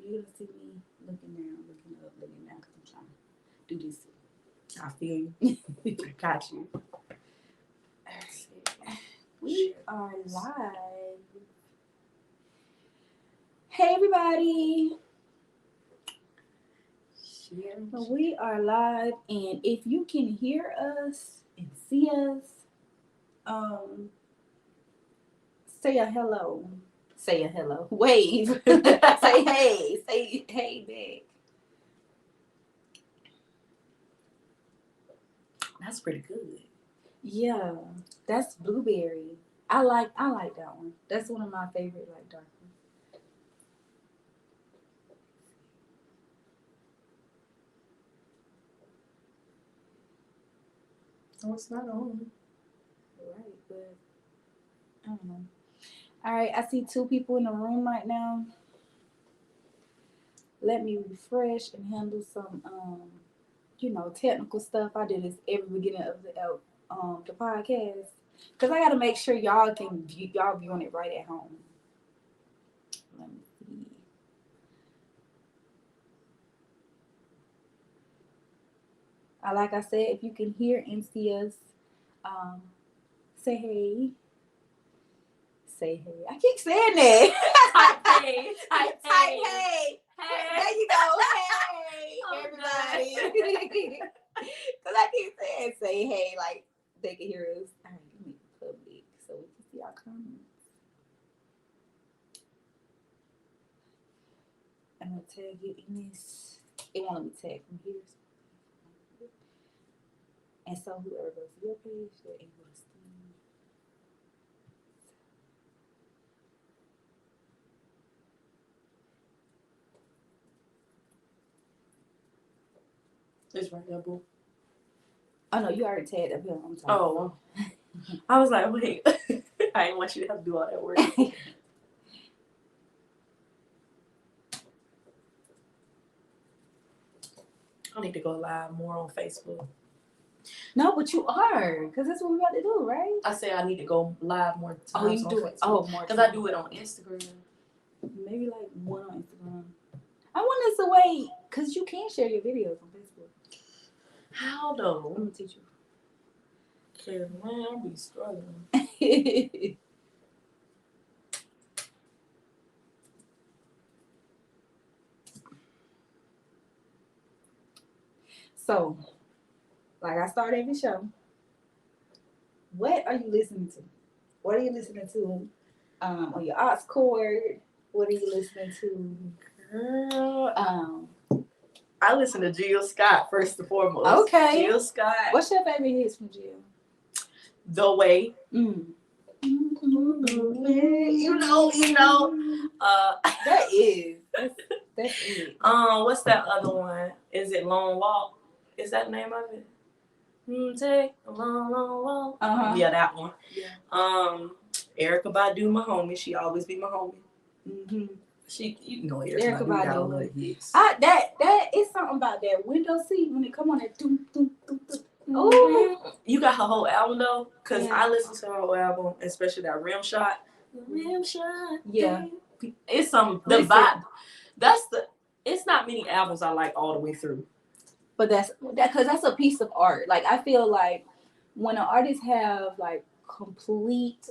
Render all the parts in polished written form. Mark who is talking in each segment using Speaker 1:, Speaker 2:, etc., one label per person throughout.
Speaker 1: You're gonna see me looking down, looking up, looking down, because I'm trying to do this.
Speaker 2: I feel you. I got you.
Speaker 1: We are live. Hey everybody. We are live, and if you can hear us and see us, say a hello. Say a hello. Wave. Say hey. Say hey back.
Speaker 2: That's pretty good.
Speaker 1: Yeah, that's blueberry. I like that one. That's one of my favorite dark ones.
Speaker 2: No, it's not on.
Speaker 1: Right, but I don't know. All right, I see 2 people in the room right now. Let me refresh and handle some technical stuff. I do this every beginning of the podcast because I got to make sure y'all viewing it right at home. Let me see. Like I said, if you can hear and see us, say hey. Say hey. I keep saying that.
Speaker 2: Type hey. Type hey.
Speaker 1: Hey.
Speaker 2: Hey.
Speaker 1: There you go. Hey, everybody. Because I keep saying say hey, like they can hear us. All right, let me make it public so we can see our comments. I'm going to tag you in this. It won't let me tag from here. And so whoever goes to your page, they're able to see.
Speaker 2: It's right there, boo.
Speaker 1: Oh no, you already tagged up here. I'm sorry.
Speaker 2: Oh, I was like, wait. I didn't want you to have to do all that work. I need to go live more on Facebook.
Speaker 1: No, but you are, because that's what we're about to do, right?
Speaker 2: I say I need to go live more times.
Speaker 1: Oh, you do it. Oh, more.
Speaker 2: Because I do it on Instagram.
Speaker 1: Maybe like one on Instagram. I want us to wait, because you can share your videos on Facebook.
Speaker 2: How though?
Speaker 1: I'm going to teach you.
Speaker 2: Because, man, I'll be struggling.
Speaker 1: So, like I start every show, what are you listening to? What are you listening to on your aux cord? What are you listening to?
Speaker 2: Girl, I listen to Jill Scott first and foremost.
Speaker 1: Okay.
Speaker 2: Jill Scott.
Speaker 1: What's your favorite hits from Jill?
Speaker 2: The Way.
Speaker 1: Mm.
Speaker 2: You know.
Speaker 1: That is. That's it.
Speaker 2: What's that other one? Is it Long Walk? Is that the name of it? Take a long walk.
Speaker 1: Uh-huh.
Speaker 2: Yeah, that one.
Speaker 1: Yeah.
Speaker 2: Erykah Badu, my homie. She always be my homie.
Speaker 1: Mm-hmm.
Speaker 2: You know Erykah Badu got a lot of hits.
Speaker 1: That is something about that window seat when it come on that doom doom doom doom.
Speaker 2: Oh, you got her whole album though, cause
Speaker 1: yeah.
Speaker 2: I listened to her whole album, especially that Rim Shot. Rim Shot.
Speaker 1: Yeah.
Speaker 2: It's the vibe. It's not many albums I like all the way through.
Speaker 1: But because that's a piece of art. Like I feel like when an artist have like complete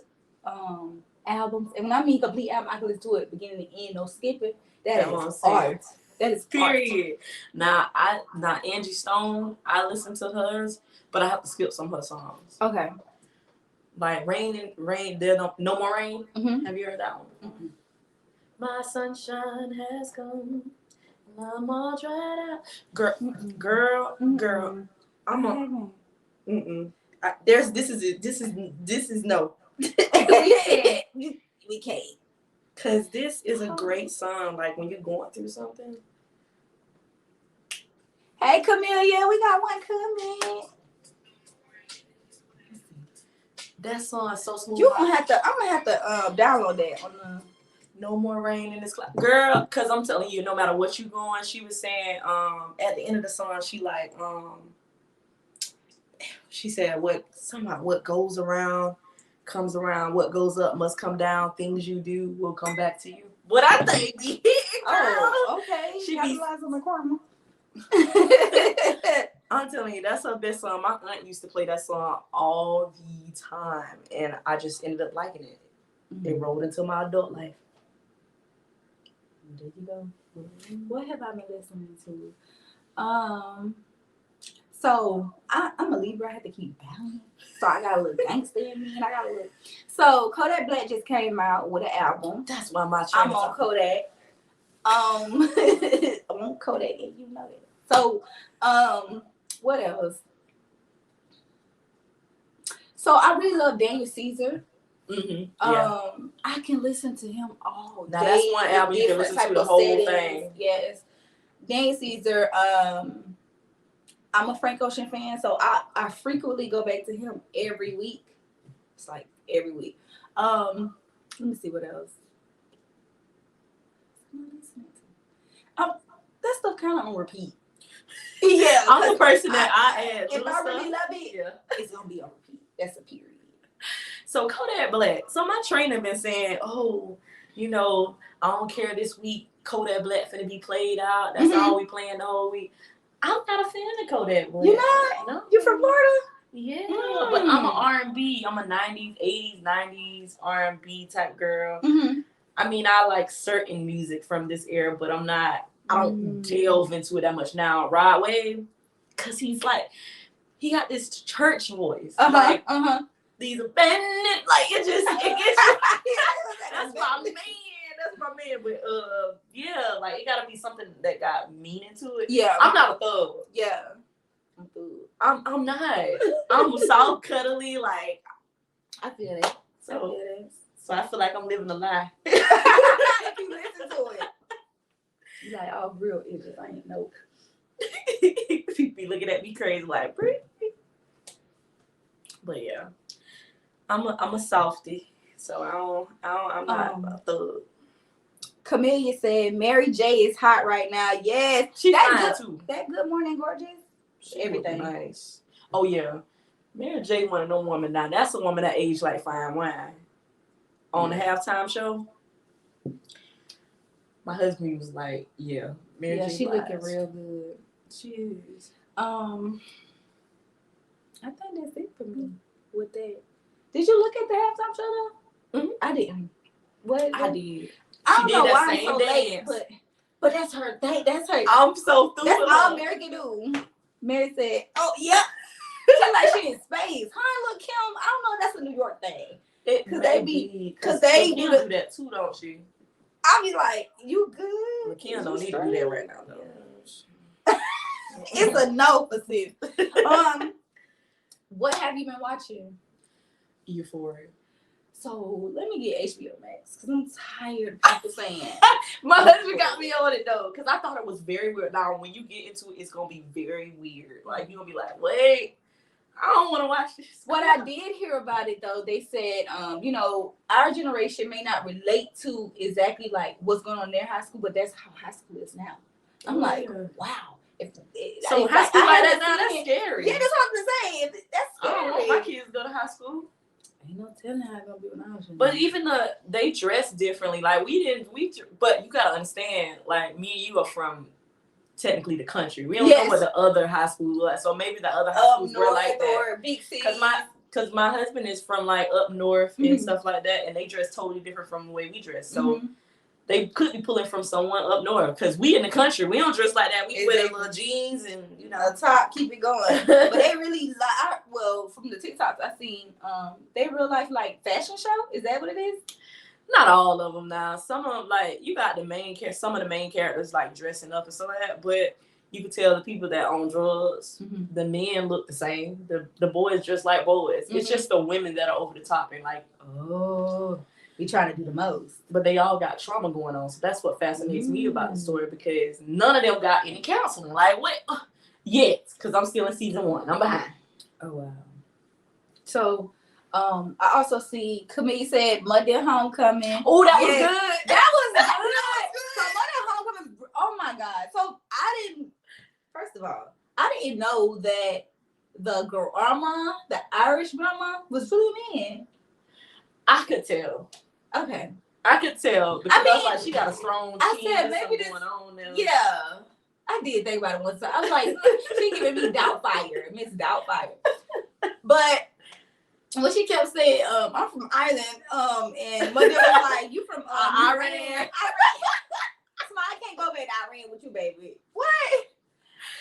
Speaker 1: albums, and when I mean complete album, I can listen to it beginning to end, no skipping. That is art. That is
Speaker 2: period. Art. Now Angie Stone, I listen to hers, but I have to skip some of her songs.
Speaker 1: Okay.
Speaker 2: Like Rain, there's no more rain.
Speaker 1: Mm-hmm.
Speaker 2: Have you heard that one? Mm-hmm. My sunshine has come. I'm all dried out. Girl. I'm a. This is no.
Speaker 1: We can't.
Speaker 2: Cause this is a great song. Like when you're going through something.
Speaker 1: Hey Camellia, we got one coming.
Speaker 2: That song is so smooth.
Speaker 1: I'm gonna have to download that on the.
Speaker 2: No more rain in this cloud. Girl, cause I'm telling you, no matter what you going, she was saying, at the end of the song, she said what goes around comes around, what goes up must come down, things you do will come back to you. What I think.
Speaker 1: Oh, capitalize on the karma.
Speaker 2: I'm telling you, that's her best song. My aunt used to play that song all the time, and I just ended up liking it. It rolled into my adult life. There you go.
Speaker 1: What have I been listening to? So I'm a Libra. I have to keep balance. So I got a little gangster in me, and I got a little. So Kodak Black just came out with an album.
Speaker 2: That's why my
Speaker 1: I'm on Kodak. I'm on Kodak, and you know that. So what else? So I really love Daniel Caesar.
Speaker 2: Yeah.
Speaker 1: I can listen to him all day.
Speaker 2: Now that's one album you can listen to the whole thing.
Speaker 1: Yes, Daniel Caesar. I'm a Frank Ocean fan, so I frequently go back to him every week. It's like every week. Let me see what else. That stuff kind of on repeat. Yeah,
Speaker 2: I'm the person that I add.
Speaker 1: If I really love it, it's gonna be on repeat. That's a period.
Speaker 2: So Kodak Black. So my trainer been saying, oh, you know, I don't care this week. Kodak Black finna be played out. That's all we playing the whole week. I'm not a fan of Kodak Black.
Speaker 1: You not?
Speaker 2: No.
Speaker 1: You from Florida?
Speaker 2: Yeah, but I'm an R&B. I'm a 90s, 80s, 90s R&B type girl. I mean, I like certain music from this era, but I'm not. I don't delve into it that much now. Rod Wave, cause he got this church voice. These abandoned, like it gets that's my man. That's my man. But yeah, like it gotta be something that got meaning to it.
Speaker 1: Yeah.
Speaker 2: I'm not a thug.
Speaker 1: Yeah.
Speaker 2: I'm not. I'm soft, cuddly, like
Speaker 1: I feel it.
Speaker 2: So I feel like I'm living a lie.
Speaker 1: If you listen to it. You like, oh, real idiots. I ain't know.
Speaker 2: People be looking at me crazy, like, pretty. But yeah, I'm a softie, so I'm not a thug.
Speaker 1: Camellia said Mary J is hot right now. Yes,
Speaker 2: she's fine too.
Speaker 1: That Good Morning Gorgeous. Everything
Speaker 2: nice. Oh yeah, Mary J one of them women now. That's a woman that aged like fine wine. On the halftime show, my husband was like, "Yeah, Mary J.
Speaker 1: She looking real good.
Speaker 2: She is."
Speaker 1: I think that's it for me with that. Did you look at the halftime show though? I didn't. What?
Speaker 2: I did.
Speaker 1: I don't know why I'm so late, but that's her thing. That's her.
Speaker 2: I'm so through.
Speaker 1: That's all Mary can do. Mary said, "Oh yeah." She like she in space. Her and Lil' Kim. I don't know. That's a New York thing. Because they do
Speaker 2: that too, don't she?
Speaker 1: I be like, you good?
Speaker 2: Lil' Kim don't need to do that right now though.
Speaker 1: It's a no for sis. What have you been watching?
Speaker 2: Euphoria.
Speaker 1: So let me get HBO Max because I'm tired of people saying.
Speaker 2: My husband got me on it though because I thought it was very weird. Now when you get into it, it's gonna be very weird. Like you're gonna be like, wait, I don't want to watch this.
Speaker 1: What I did hear about it though, they said, you know, our generation may not relate to exactly like what's going on in their high school, but that's how high school is now. I'm like, wow.
Speaker 2: So high school like that now, that's scary.
Speaker 1: Yeah, that's what I'm saying. That's scary.
Speaker 2: I don't want my kids to go to high school.
Speaker 1: Ain't no telling how it's gonna be when I was young.
Speaker 2: But even they dress differently. Like but you gotta understand, like me and you are from technically the country. We don't know what the other high schools are. So maybe the other high schools were like that.
Speaker 1: Or big city.
Speaker 2: Cause my husband is from like up north and stuff like that, and they dress totally different from the way we dress. So they could be pulling from someone up north. Cause we in the country, we don't dress like that. We wear little jeans and
Speaker 1: a top, keep it going. But they really like. Well, from the TikToks I seen, they real life like fashion show. Is that what it is?
Speaker 2: Not all of them now. Some of them, like, you got some of the main characters like dressing up and stuff like that, but you can tell the people that own drugs, the men look the same. The boys just like boys. It's just the women that are over the top and like,
Speaker 1: we trying to do the most.
Speaker 2: But they all got trauma going on. So that's what fascinates me about the story because none of them got any counseling. Like, what? Yet. Because I'm still in season 1. I'm behind.
Speaker 1: Oh, wow. So, I also see Camille said Monday Homecoming.
Speaker 2: Oh, that was good.
Speaker 1: That was good. So Monday Homecoming, oh my God. So first of all, I didn't know that the grandma, the Irish grandma, was really mean.
Speaker 2: I could tell.
Speaker 1: Okay.
Speaker 2: I could tell because I was like, she got a strong
Speaker 1: I
Speaker 2: chin.
Speaker 1: said maybe this.
Speaker 2: Going on there.
Speaker 1: Yeah, I did think about it one time. I was like, she giving me Doubtfire, Miss Doubtfire. But when she kept saying, I'm from Ireland, and Mother was like, you from Iran. I can't go back to Iran with you, baby. What?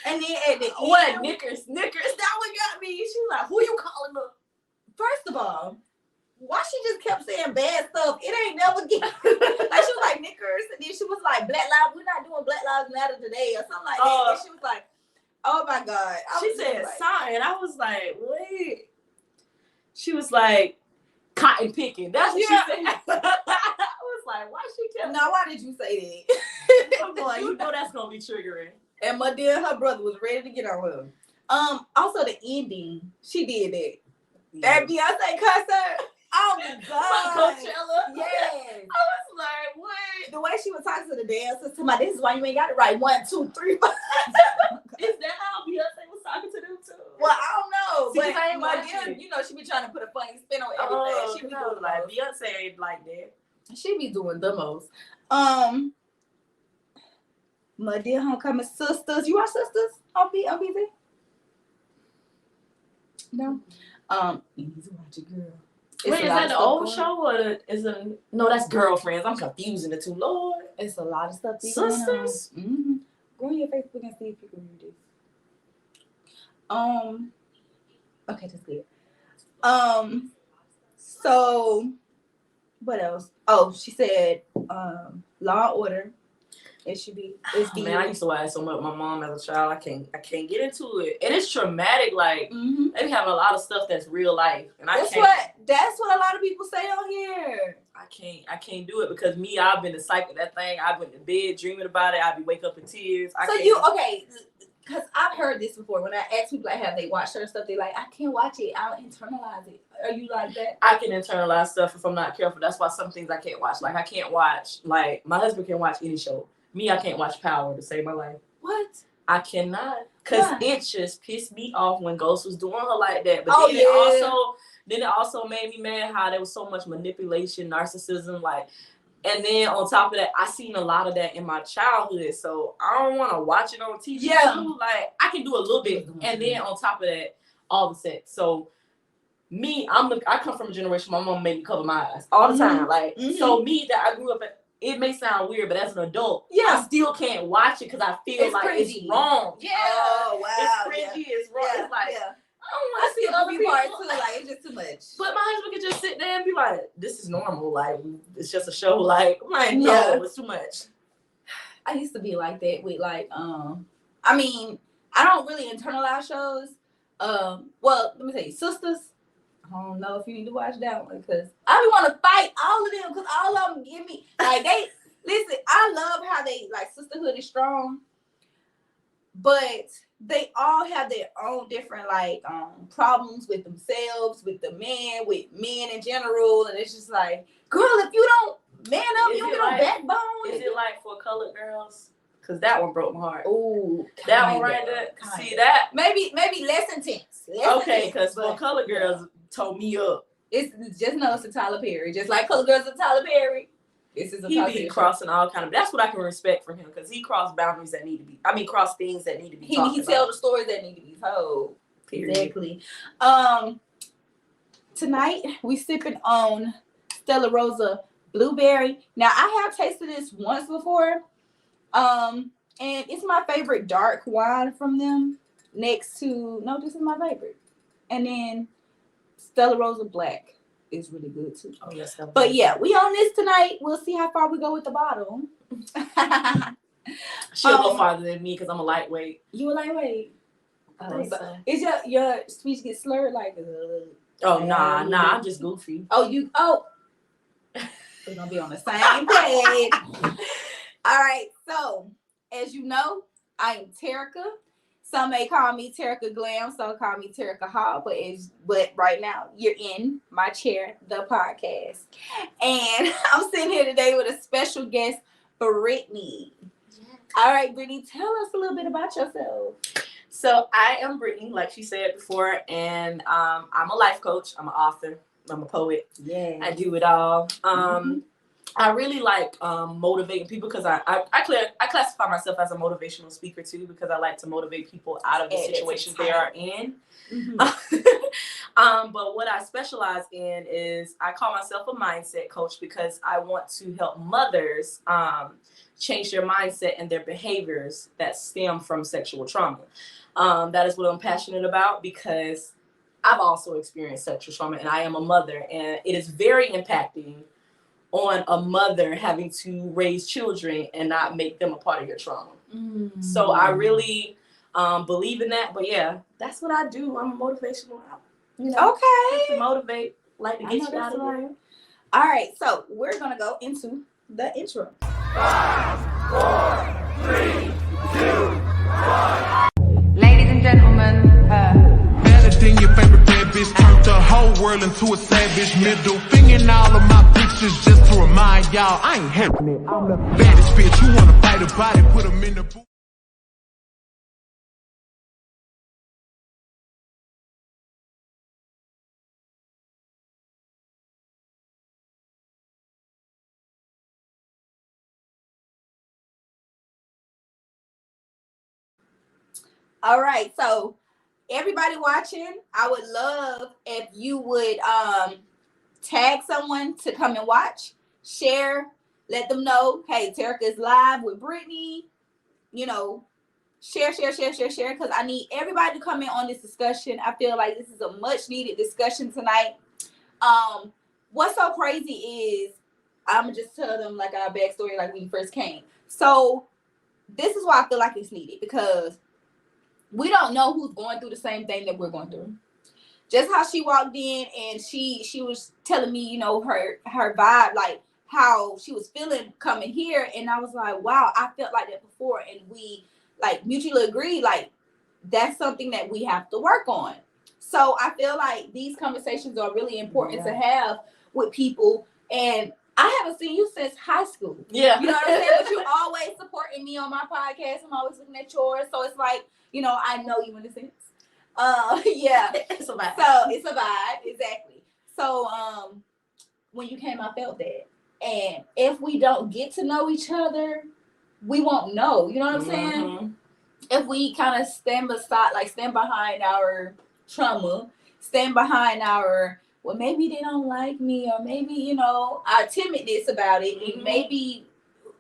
Speaker 1: And then at the end,
Speaker 2: what Knickers? That what got me. She was like, who you calling up?
Speaker 1: First of all, why she just kept saying bad stuff? It ain't never get like she was like Knickers, and then she was like Black Lives. We're not doing Black Lives Matter today or something like that. And she was like, oh my God.
Speaker 2: She said sign. I was like, wait. She was like cotton picking. That's what she said. I was like, why she kept?
Speaker 1: Now why did you say that?
Speaker 2: I'm like, you know that's gonna be triggering.
Speaker 1: And my dear, her brother was ready to get on her. Also the ending, she did that. Yeah. That Beyonce concert. Oh my God.
Speaker 2: Coachella.
Speaker 1: Yes.
Speaker 2: I was like, what?
Speaker 1: The way she was talking to the dancers, to my, this is why you ain't got it right. 1, 2, 3, 4.
Speaker 2: Is that how Beyonce was talking to them too?
Speaker 1: Well, I don't know.
Speaker 2: See,
Speaker 1: but
Speaker 2: I ain't
Speaker 1: my dear, you know, she be trying to put a funny spin on everything. She be doing
Speaker 2: like Beyonce ain't like that.
Speaker 1: She be doing the most. My dear homecoming sisters. You watch Sisters on BZ? No. You need to watch it, girl.
Speaker 2: Wait, is that the old show or is it? No, that's Girlfriends. I'm confusing the two. Lord,
Speaker 1: it's a lot of stuff.
Speaker 2: Sisters.
Speaker 1: Mm-hmm. Go on your Facebook and see if you can read this. Okay, that's good. So what else? Oh, she said, Law and Order. It should be. It's
Speaker 2: man, I used to watch so much with my mom as a child. I can't get into it, and it's traumatic. Like they be having a lot of stuff that's real life, and that's
Speaker 1: what a lot of people say on here.
Speaker 2: I can't do it because me, I've been the psych of that thing. I went to bed dreaming about it. I'd be wake up in tears.
Speaker 1: Because I've heard this before. When I ask people like, have they watched certain stuff, they like, I can't watch it. I'll internalize it. Are you like that?
Speaker 2: I can internalize stuff if I'm not careful. That's why some things I can't watch. Like I can't watch. Like my husband can watch any show. Me, I can't watch Power to save my life.
Speaker 1: What?
Speaker 2: I cannot. Because it just pissed me off when Ghost was doing her like that. But then it also made me mad how there was so much manipulation, narcissism, like, and then on top of that, I seen a lot of that in my childhood. So I don't want to watch it on TV. Yeah. Like I can do a little bit. And then on top of that, all the sex. So me, I come from a generation, my mom made me cover my eyes all the time. Like, so me that I grew up at, it may sound weird, but as an adult, I still can't watch it because I feel it's like cringy. It's wrong. Yeah. Oh, wow. It's cringy. It's wrong. It's like, I don't want to see other people.
Speaker 1: Too, like, it's just too much.
Speaker 2: But my husband could just sit there and be like, this is normal. Like, it's just a show. Like, I'm like, no, it's too much.
Speaker 1: I used to be like that with, like, I mean, I don't really internalize shows. Well, let me tell you, Sisters. I don't know if you need to watch that one because I want to fight all of them because all of them give me like they listen. I love how they like sisterhood is strong, but they all have their own different like problems with themselves, with the men, with men in general, and it's just like, girl, if you don't man up, you don't get no backbone.
Speaker 2: Is it like for colored girls? Because that one broke my heart.
Speaker 1: Ooh,
Speaker 2: that one right there. See that?
Speaker 1: Maybe less intense.
Speaker 2: Okay, because for colored girls. Told me up.
Speaker 1: It's just know it's a Tyler Perry. Just like Color Girls and Tyler Perry. This is a Tyler Perry.
Speaker 2: He be crossing all kind of. That's what I can respect from him because he crossed boundaries that need to be. I mean, cross things that need to be. He
Speaker 1: tell the stories that need to be told.
Speaker 2: Period.
Speaker 1: Exactly. Tonight we sipping on Stella Rosa Blueberry. Now I have tasted this once before. And it's my favorite dark wine from them. Next to this is my favorite. And then Stella Rosa Black is really good too.
Speaker 2: Oh yes.
Speaker 1: But yeah, we on this tonight. We'll see how far we go with the bottle.
Speaker 2: She'll go farther than me because I'm a lightweight.
Speaker 1: You a lightweight? Is your speech get slurred like?
Speaker 2: Nah. I'm just goofy.
Speaker 1: We're gonna be on the same page. All right. So as you know, I am Terica. Some may call me Terica Glam, some call me Terica Hall, but right now you're in my chair, the podcast. And I'm sitting here today with a special guest, Brittany. Yes. All right, Brittany, tell us a little bit about yourself.
Speaker 2: So I am Brittany, like she said before, and I'm a life coach. I'm an author. I'm a poet.
Speaker 1: Yeah.
Speaker 2: I do it all. I really like motivating people because I classify myself as a motivational speaker too, because I like to motivate people out of the situations they are in. Mm-hmm. But what I specialize in is I call myself a mindset coach because I want to help mothers change their mindset and their behaviors that stem from sexual trauma. That is what I'm passionate about because I've also experienced sexual trauma and I am a mother, and it is very impacting on a mother having to raise children and not make them a part of your trauma. So I really believe in that. But yeah, that's what I do. I'm a motivational,
Speaker 1: okay,
Speaker 2: to motivate, like to get you out of here.
Speaker 1: All right, so we're gonna go into the intro.
Speaker 3: 5, 4, 3, 2, 1. Ladies and gentlemen,
Speaker 4: better than your favorite bad bitch. Turned the whole world into a savage. Middle finger in all of my pictures just to remind y'all I ain't having it. I'm the baddest bitch. You wanna fight about it? Put them in the boot.
Speaker 1: All right, so everybody watching, I would love if you would tag someone to come and watch, share, let them know, hey, Terica is live with Brittany. You know, share, because I need everybody to come in on this discussion. I feel like this is a much needed discussion tonight. What's so crazy is I'm gonna just tell them like our backstory, like when you first came. So this is why I feel like it's needed, because we don't know who's going through the same thing that we're going through. Just how she walked in and she was telling me, you know, her vibe, like how she was feeling coming here, and I was like, wow, I felt like that before, and we like mutually agreed, like that's something that we have to work on. So I feel like these conversations are really important to have with people, and I haven't seen you since high school.
Speaker 2: Yeah.
Speaker 1: You know what I'm saying? But you always supporting me on my podcast. I'm always looking at yours. So it's like, you know, I know you in a sense. Yeah.
Speaker 2: It's a vibe.
Speaker 1: So it's a vibe, exactly. So when you came, I felt that. And if we don't get to know each other, we won't know. You know what I'm saying? If we kind of stand behind our trauma, stand behind our, well, maybe they don't like me, or maybe, you know, our timidness about it, and maybe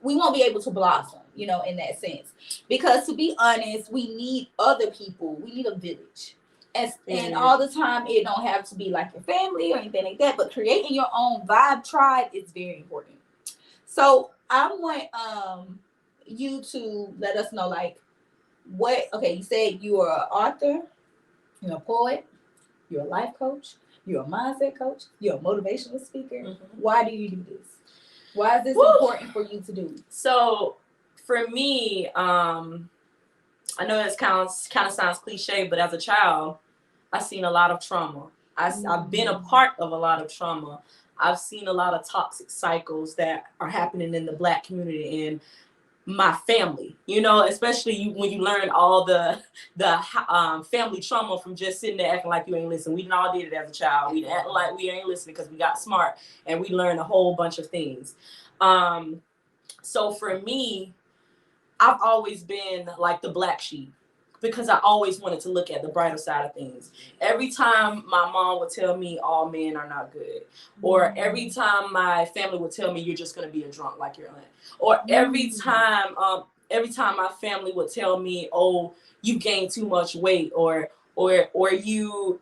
Speaker 1: we won't be able to blossom, you know, in that sense. Because to be honest, we need other people. We need a village. And all the time, it don't have to be like your family or anything like that, but creating your own vibe tribe is very important. So I want you to let us know, like, you said you are an author, you're a poet, you're a life coach, you're a mindset coach, you're a motivational speaker. Why do you do this? Why is this important for you to do?
Speaker 2: So for me, I know it kind of sounds cliche, but as a child, I've seen a lot of trauma. I've been a part of a lot of trauma. I've seen a lot of toxic cycles that are happening in the Black community and my family, you know, especially when you learn all the family trauma from just sitting there acting like you ain't listening. We all did it as a child. We act like we ain't listening because we got smart and we learned a whole bunch of things. So for me, I've always been like the black sheep because I always wanted to look at the brighter side of things. Every time my mom would tell me all men are not good, or every time my family would tell me you're just going to be a drunk like your aunt, or every time my family would tell me, oh, you gained too much weight, or you're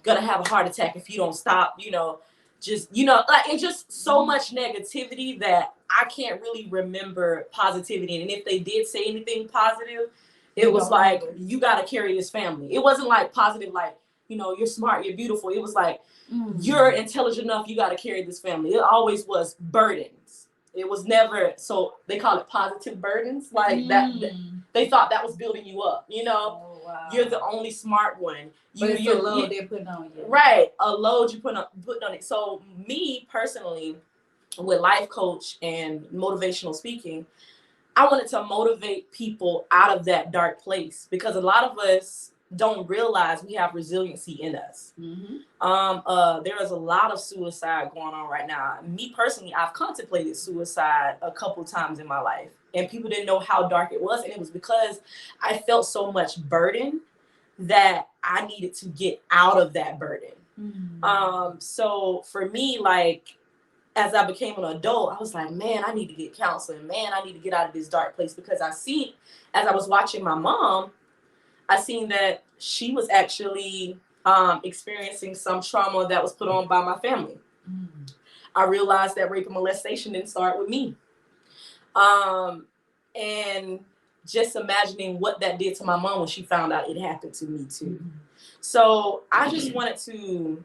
Speaker 2: gonna have a heart attack if you don't stop, you know, like it's just so much negativity that I can't really remember positivity. And if they did say anything positive, it was like, you got to carry this family. It wasn't like positive, like, you know, you're smart, you're beautiful. It was like, you're intelligent enough, you got to carry this family. It always was burdens. It was never, so they call it positive burdens. Like that they thought that was building you up, you know. Oh, wow. You're the only smart one.
Speaker 1: But it's a load they're putting on you.
Speaker 2: Right, a load you put on it. So me personally, with life coach and motivational speaking, I wanted to motivate people out of that dark place, because a lot of us don't realize we have resiliency in us. There is a lot of suicide going on right now. Me personally, I've contemplated suicide a couple times in my life, and people didn't know how dark it was, and it was because I felt so much burden that I needed to get out of that burden. So for me, like, as I became an adult, I was like, man, I need to get counseling. Man, I need to get out of this dark place, because I see, as I was watching my mom, I seen that she was actually experiencing some trauma that was put on by my family. I realized that rape and molestation didn't start with me. And just imagining what that did to my mom when she found out it happened to me too. So I just wanted to,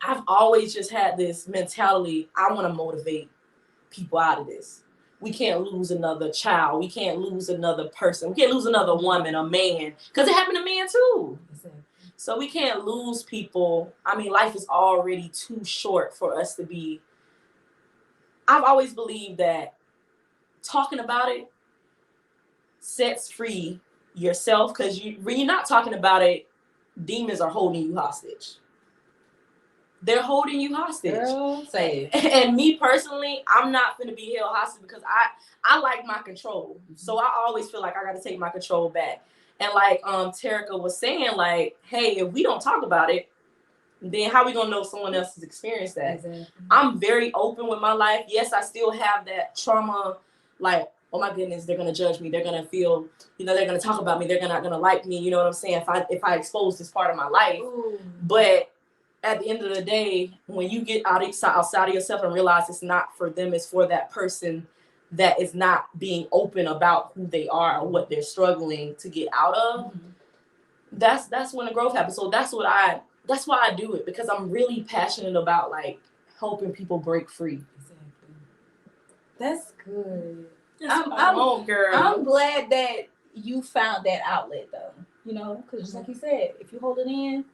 Speaker 2: I've always just had this mentality, I want to motivate people out of this. We can't lose another child. We can't lose another person. We can't lose another woman, a man, because it happened to men too. So we can't lose people. I mean, life is already too short for us to be. I've always believed that talking about it sets free yourself, because when you're not talking about it, demons are holding you hostage. They're holding you hostage.
Speaker 1: Girl, say it.
Speaker 2: And me personally, I'm not going to be held hostage, because I like my control. So I always feel like I got to take my control back. And like Terica was saying, like, hey, if we don't talk about it, then how are we going to know someone else has experienced that? Exactly. I'm very open with my life. Yes, I still have that trauma, like, oh my goodness, they're going to judge me. They're going to feel, they're going to talk about me. They're not going to like me. You know what I'm saying? If I expose this part of my life. Ooh. But at the end of the day, when you get outside of yourself and realize it's not for them, it's for that person that is not being open about who they are or what they're struggling to get out of, that's when the growth happens. So that's why I do it, because I'm really passionate about like helping people break free.
Speaker 1: Exactly. That's good.
Speaker 2: I'm
Speaker 1: glad that you found that outlet though. Because just like you said, if you hold it in,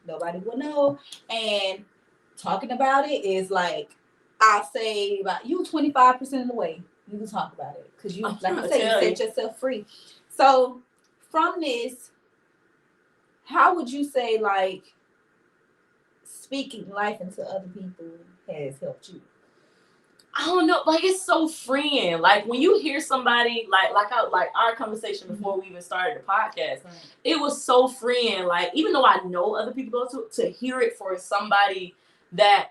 Speaker 1: nobody will know. And talking about it is like, I'll say about you 25% of the way. You can talk about it, because you, like you said, you set yourself free. So from this, how would you say like speaking life into other people has helped you?
Speaker 2: I don't know, like, it's so freeing. Like when you hear somebody like our conversation before we even started the podcast, it was so freeing. Like, even though I know other people to hear it for somebody that,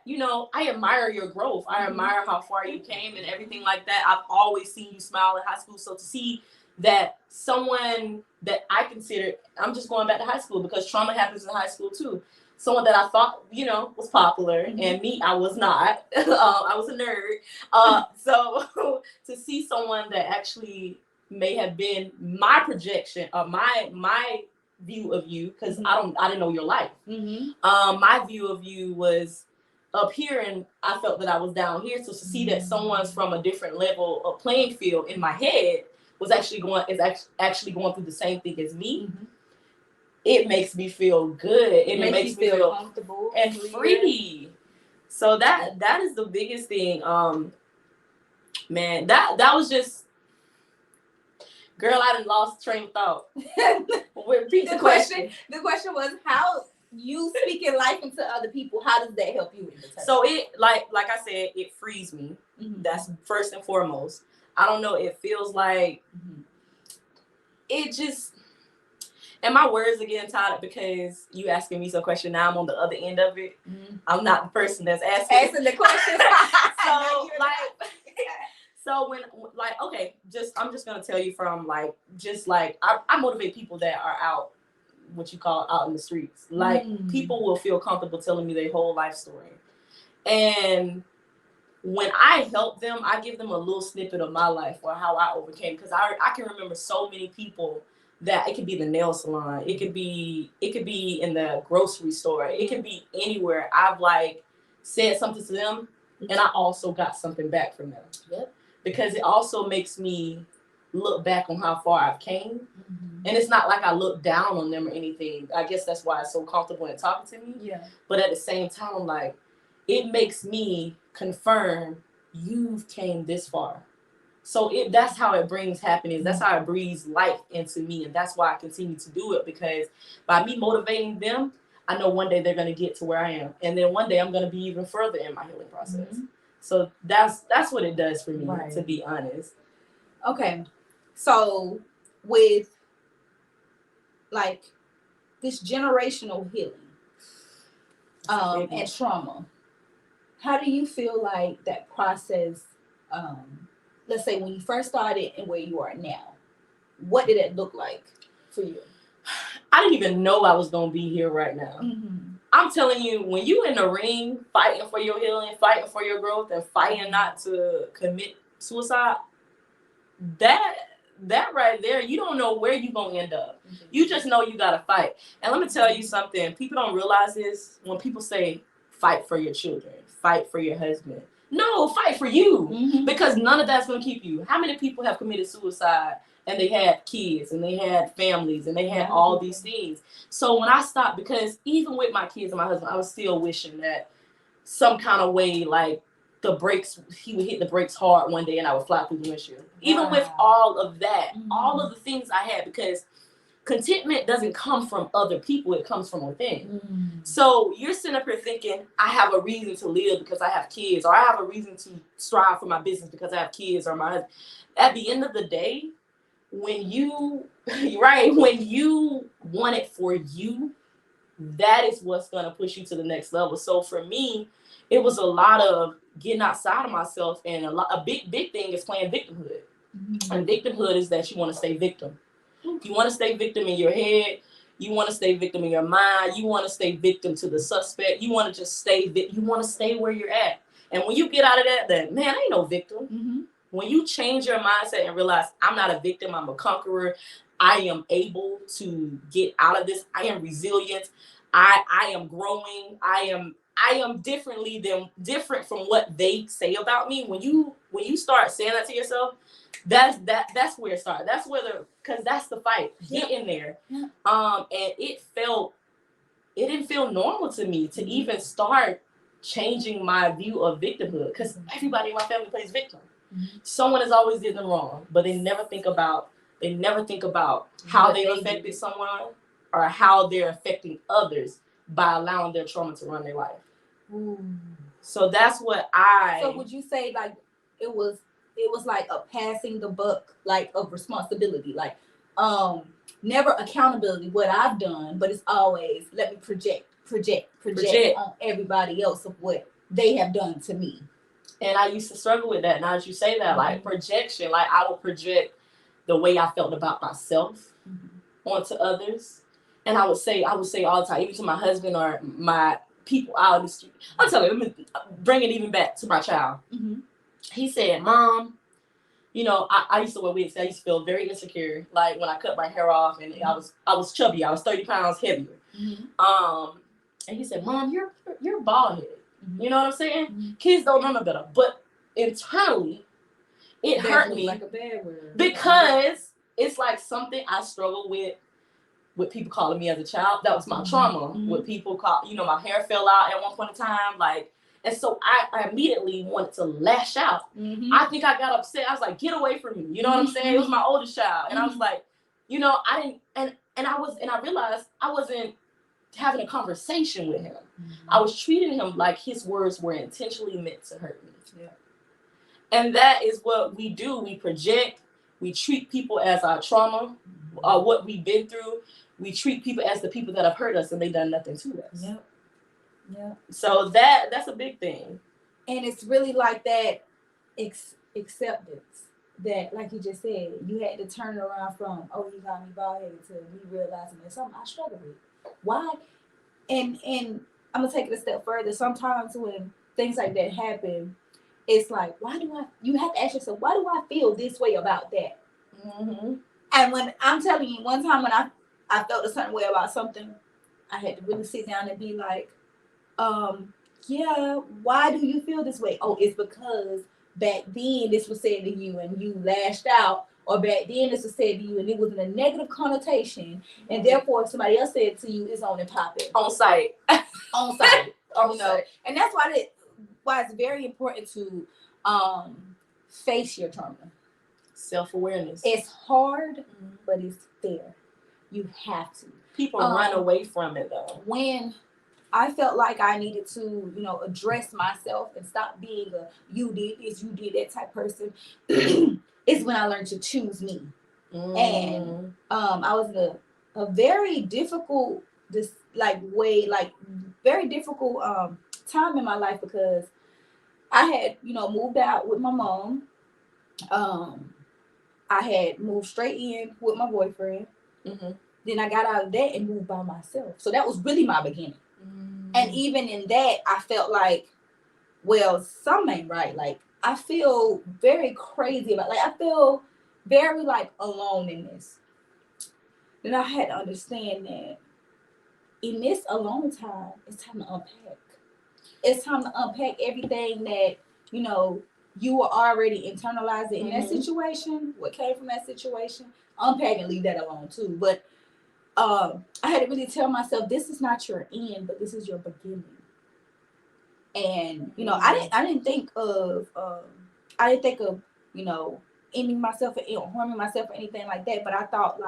Speaker 2: I admire your growth. I admire how far you came and everything like that. I've always seen you smile in high school. So to see that someone that I consider, I'm just going back to high school because trauma happens in high school too. Someone that I thought, was popular, and me, I was not. I was a nerd. So to see someone that actually may have been my projection of my view of you, because I didn't know your life. My view of you was up here, and I felt that I was down here. So to see that someone's from a different level of playing field in my head was actually going through the same thing as me. It makes me feel good. It makes me feel
Speaker 1: comfortable
Speaker 2: and free. So that is the biggest thing. Man, that was just, girl, I done lost train of thought. Repeat the question.
Speaker 1: The question was, how you speaking life into other people, how does that help you in the time?
Speaker 2: So it, like I said, it frees me. That's first and foremost. I don't know, it feels like it just, and my words are getting tired because you asking me some question. Now I'm on the other end of it. I'm not the person that's asking
Speaker 1: the question.
Speaker 2: So when okay, I'm just gonna tell you from I motivate people that are out, what you call out in the streets. Like people will feel comfortable telling me their whole life story, and when I help them, I give them a little snippet of my life or how I overcame. Because I can remember so many people that it could be the nail salon, it could be in the grocery store, it could be anywhere. I've said something to them, and I also got something back from them. Yep. Because it also makes me look back on how far I've came, and it's not like I look down on them or anything. I guess that's why it's so comfortable in talking to me. Yeah. But at the same time, it makes me confirm you've came this far. So that's how it brings happiness. That's how it breathes life into me. And that's why I continue to do it, because by me motivating them, I know one day they're going to get to where I am. And then one day I'm going to be even further in my healing process. Mm-hmm. So that's what it does for me, right, to be honest.
Speaker 1: Okay. So with like this generational healing and trauma, how do you feel like that process, let's say when you first started and where you are now, what did it look like for you?
Speaker 2: I didn't even know I was going to be here right now. Mm-hmm. I'm telling you, when you in the ring fighting for your healing, fighting for your growth, and fighting not to commit suicide, that right there, you don't know where you're going to end up. Mm-hmm. You just know you got to fight. And let me tell you something. People don't realize this. When people say, fight for your children, fight for your husband. No, fight for you. Mm-hmm. Because none of that's going to keep you. How many people have committed suicide and they had kids and they had families and they had all these things? So when I stopped, because even with my kids and my husband, I was still wishing that some kind of way, like, the brakes, he would hit the brakes hard one day and I would fly through the windshield. Even with all of that, all of the things I had, because contentment doesn't come from other people, it comes from within. So you're sitting up here thinking, I have a reason to live because I have kids, or I have a reason to strive for my business because I have kids or my husband. At the end of the day, when you want it for you, that is what's going to push you to the next level. So for me, it was a lot of getting outside of myself, and a big thing is playing victimhood. Mm-hmm. And victimhood is that you want to stay victim. You want to stay victim in your head. You want to stay victim in your mind. You want to stay victim to the suspect. You want to just stay. You want to stay where you're at. And when you get out of that, man, I ain't no victim. Mm-hmm. When you change your mindset and realize I'm not a victim, I'm a conqueror. I am able to get out of this. I am resilient. I am growing. I am different from what they say about me. When you start saying that to yourself, that's where it started. That's where because that's the fight. Get in there. Yeah. And it didn't feel normal to me to even start changing my view of victimhood, because everybody in my family plays victim. Mm-hmm. Someone has always did them wrong, but they never think about how they've affected someone or how they're affecting others by allowing their trauma to run their life. Ooh. So that's what So would you say like it was like a passing the buck, like, of responsibility, like never accountability what I've done, but it's always let me project on everybody else of what they have done to me. And I used to struggle with that. Now that you say that, like projection, like I would project the way I felt about myself onto others. And I would say all the time, even to my husband or my people out in the street. I'm telling you, let me bring it even back to my child. Mm-hmm. He said, Mom, I used to wear wigs. I used to feel very insecure. Like when I cut my hair off and I was chubby. I was 30 pounds heavier. Mm-hmm. And he said, Mom, you're bald headed. Mm-hmm. You know what I'm saying? Mm-hmm. Kids don't know no better. But internally, it hurt me. Like a bad word. Because it's like something I struggled with people calling me as a child. That was my trauma. Mm-hmm. With people my hair fell out at one point in time. Like, and so I immediately wanted to lash out. Mm-hmm. I think I got upset. I was like, get away from me. You know what I'm saying? It was my oldest child. And I was like, I didn't, and I realized I wasn't having a conversation with him. Mm-hmm. I was treating him like his words were intentionally meant to hurt me. Yeah. And that is what we do. We project. We treat people as our trauma, what we've been through. We treat people as the people that have hurt us and they've done nothing to us. Yep. Yeah. So that's a big thing. And it's really like that acceptance that, like you just said, you had to turn around from, oh, you got me bald-headed, to me realizing there's something I struggle with. Why? And I'm going to take it a step further. Sometimes when things like that happen, it's like, you have to ask yourself, why do I feel this way about that? Mm-hmm. And when I'm telling you, one time when I felt a certain way about something, I had to really sit down and be like, why do you feel this way? Oh, it's because back then this was said to you and you lashed out, or back then this was said to you and it was in a negative connotation, and therefore if somebody else said it to you, it's on and popping. On site. On site. And that's why it's very important to face your trauma. Self-awareness.
Speaker 1: It's hard, but it's fair. You have to.
Speaker 2: People run away from it though.
Speaker 1: When I felt like I needed to, address myself and stop being a you did this, you did that type person, is when I learned to choose me. And I was in a very difficult very difficult time in my life because I had, moved out with my mom. I had moved straight in with my boyfriend. Then I got out of that and moved by myself. So that was really my beginning. And even in that, I felt like, well, something ain't right. Like, I feel very crazy about, I feel very, alone in this. Then I had to understand that in this alone time, it's time to unpack. It's time to unpack everything that, you were already internalizing in that situation, what came from that situation. Unpack and leave that alone, too. But I had to really tell myself, this is not your end, but this is your beginning. And I didn't think of ending myself or harming myself or anything like that. But I thought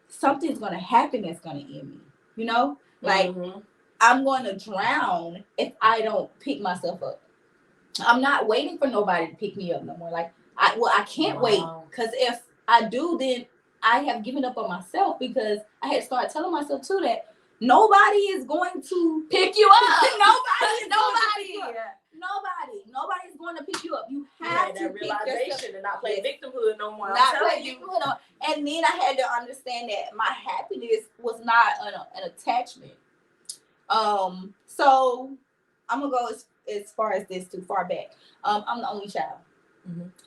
Speaker 1: something's gonna happen that's gonna end me. I'm going to drown if I don't pick myself up. I'm not waiting for nobody to pick me up no more. I can't wait, because if I do, then I have given up on myself, because I had started telling myself too that nobody is going to pick you up. Nobody's going to pick you up. You have to
Speaker 2: that
Speaker 1: pick
Speaker 2: realization
Speaker 1: yourself.
Speaker 2: and not play victimhood no more.
Speaker 1: And then I had to understand that my happiness was not an attachment. So I'm gonna go as far as this too far back. I'm the only child.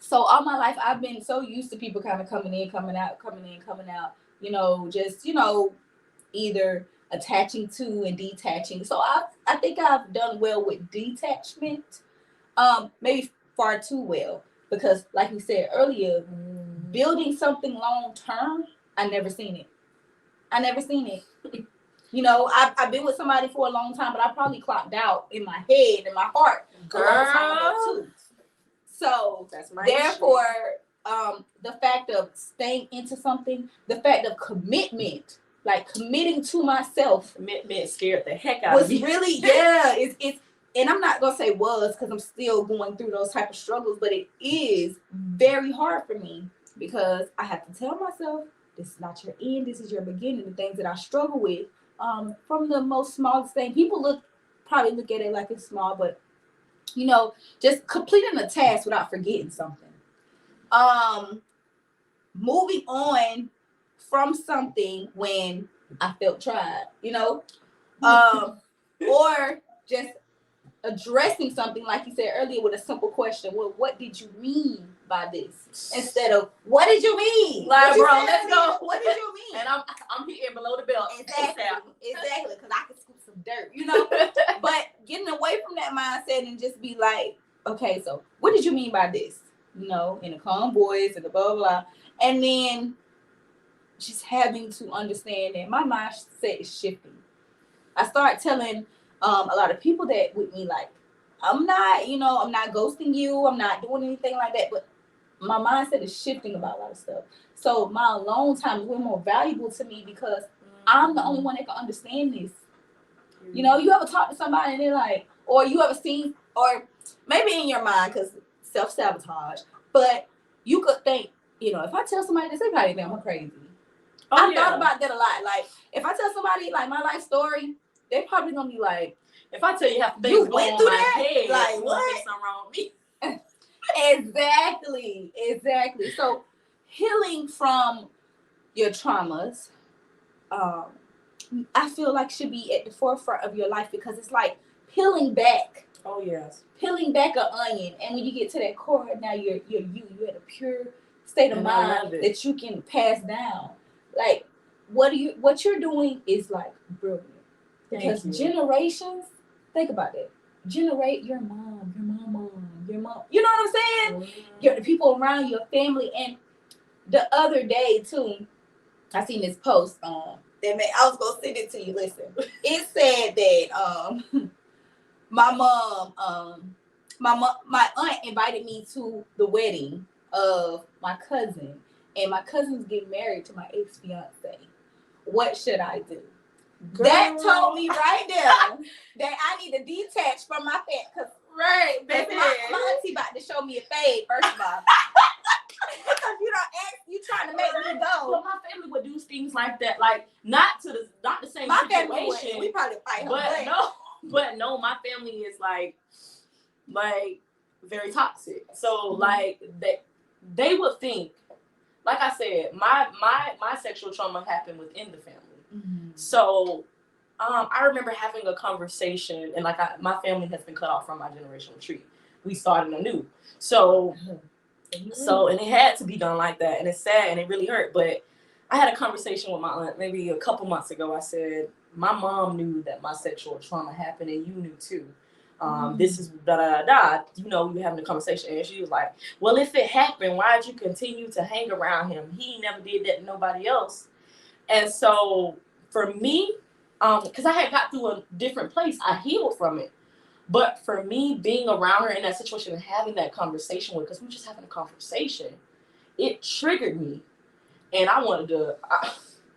Speaker 1: So all my life I've been so used to people kind of coming in, coming out, just either attaching to and detaching. So I think I've done well with detachment. Maybe far too well, because like we said earlier, building something long term, I never seen it. I've been with somebody for a long time, but I probably clocked out in my head and my heart a long time ago too. So therefore, the fact of staying into something, the fact of commitment, committing to myself,
Speaker 2: commitment scared the heck out of me.
Speaker 1: Was really it's and I'm not gonna say was, because I'm still going through those type of struggles, but it is very hard for me, because I have to tell myself, this is not your end, this is your beginning. The things that I struggle with, from the most smallest thing, people probably look at it like it's small, but just completing a task without forgetting something, moving on from something when I felt tried, or just addressing something, like you said earlier, with a simple question. Well, what did you mean by this? Instead of, what did you mean?
Speaker 2: Let's go.
Speaker 1: What did you mean?
Speaker 2: And I'm hitting below the belt.
Speaker 1: Exactly, because I can scoop some dirt, But getting away from that mindset and just be like, okay, so what did you mean by this? In a calm voice and the blah, blah, blah. And then just having to understand that my mindset is shifting. I start telling a lot of people that with me, I'm not ghosting you, I'm not doing anything like that, but my mindset is shifting about a lot of stuff. So my alone time is way more valuable to me, because I'm the only one that can understand this. You ever talk to somebody and they're like, or you ever seen, or maybe in your mind, because self-sabotage, but you could think, if I tell somebody this, they probably think I'm crazy. I thought about that a lot. If I tell somebody my life story, they're probably gonna be like,
Speaker 2: if I tell you how things go on my head,
Speaker 1: what?
Speaker 2: Something wrong with me.
Speaker 1: Exactly. So healing from your traumas, I feel like should be at the forefront of your life, because it's like peeling back.
Speaker 2: Oh yes.
Speaker 1: Peeling back an onion, and when you get to that core, now you're at a pure state of mind that you can pass down. What you're doing is brilliant. Because generations, think about it. Generate your mom. You know what I'm saying? The people around your family. And the other day too, I seen this post I was gonna send it to you. Listen, it said that my aunt invited me to the wedding of my cousin, and my cousin's getting married to my ex-fiance. What should I do?
Speaker 2: Girl.
Speaker 1: That told me right there that I need to detach from my family. Cause
Speaker 2: Right, baby.
Speaker 1: my auntie about to show me a fade, first of all. Because you don't ask, you trying to make me go.
Speaker 2: Well, my family would do things like that, like not the same
Speaker 1: My
Speaker 2: situation.
Speaker 1: family would, we probably fight her.
Speaker 2: But no, my family is like very toxic. So like they would think, like I said, my sexual trauma happened within the family.
Speaker 1: Mm-hmm. So
Speaker 2: I remember having a conversation, and like my family has been cut off from my generational tree. We started anew. So and it had to be done like that, and it's sad and it really hurt. But I had a conversation with my aunt maybe a couple months ago. I said, my mom knew that my sexual trauma happened, and you knew too. This is da da da da. You know, we were having a conversation, and she was like, "Well, if it happened, why did you continue to hang around him? He never did that to nobody else." And so for me, because I had got through a different place, I healed from it. But for me, being around her in that situation and having that conversation with, because we were just having a conversation, it triggered me, and I wanted to.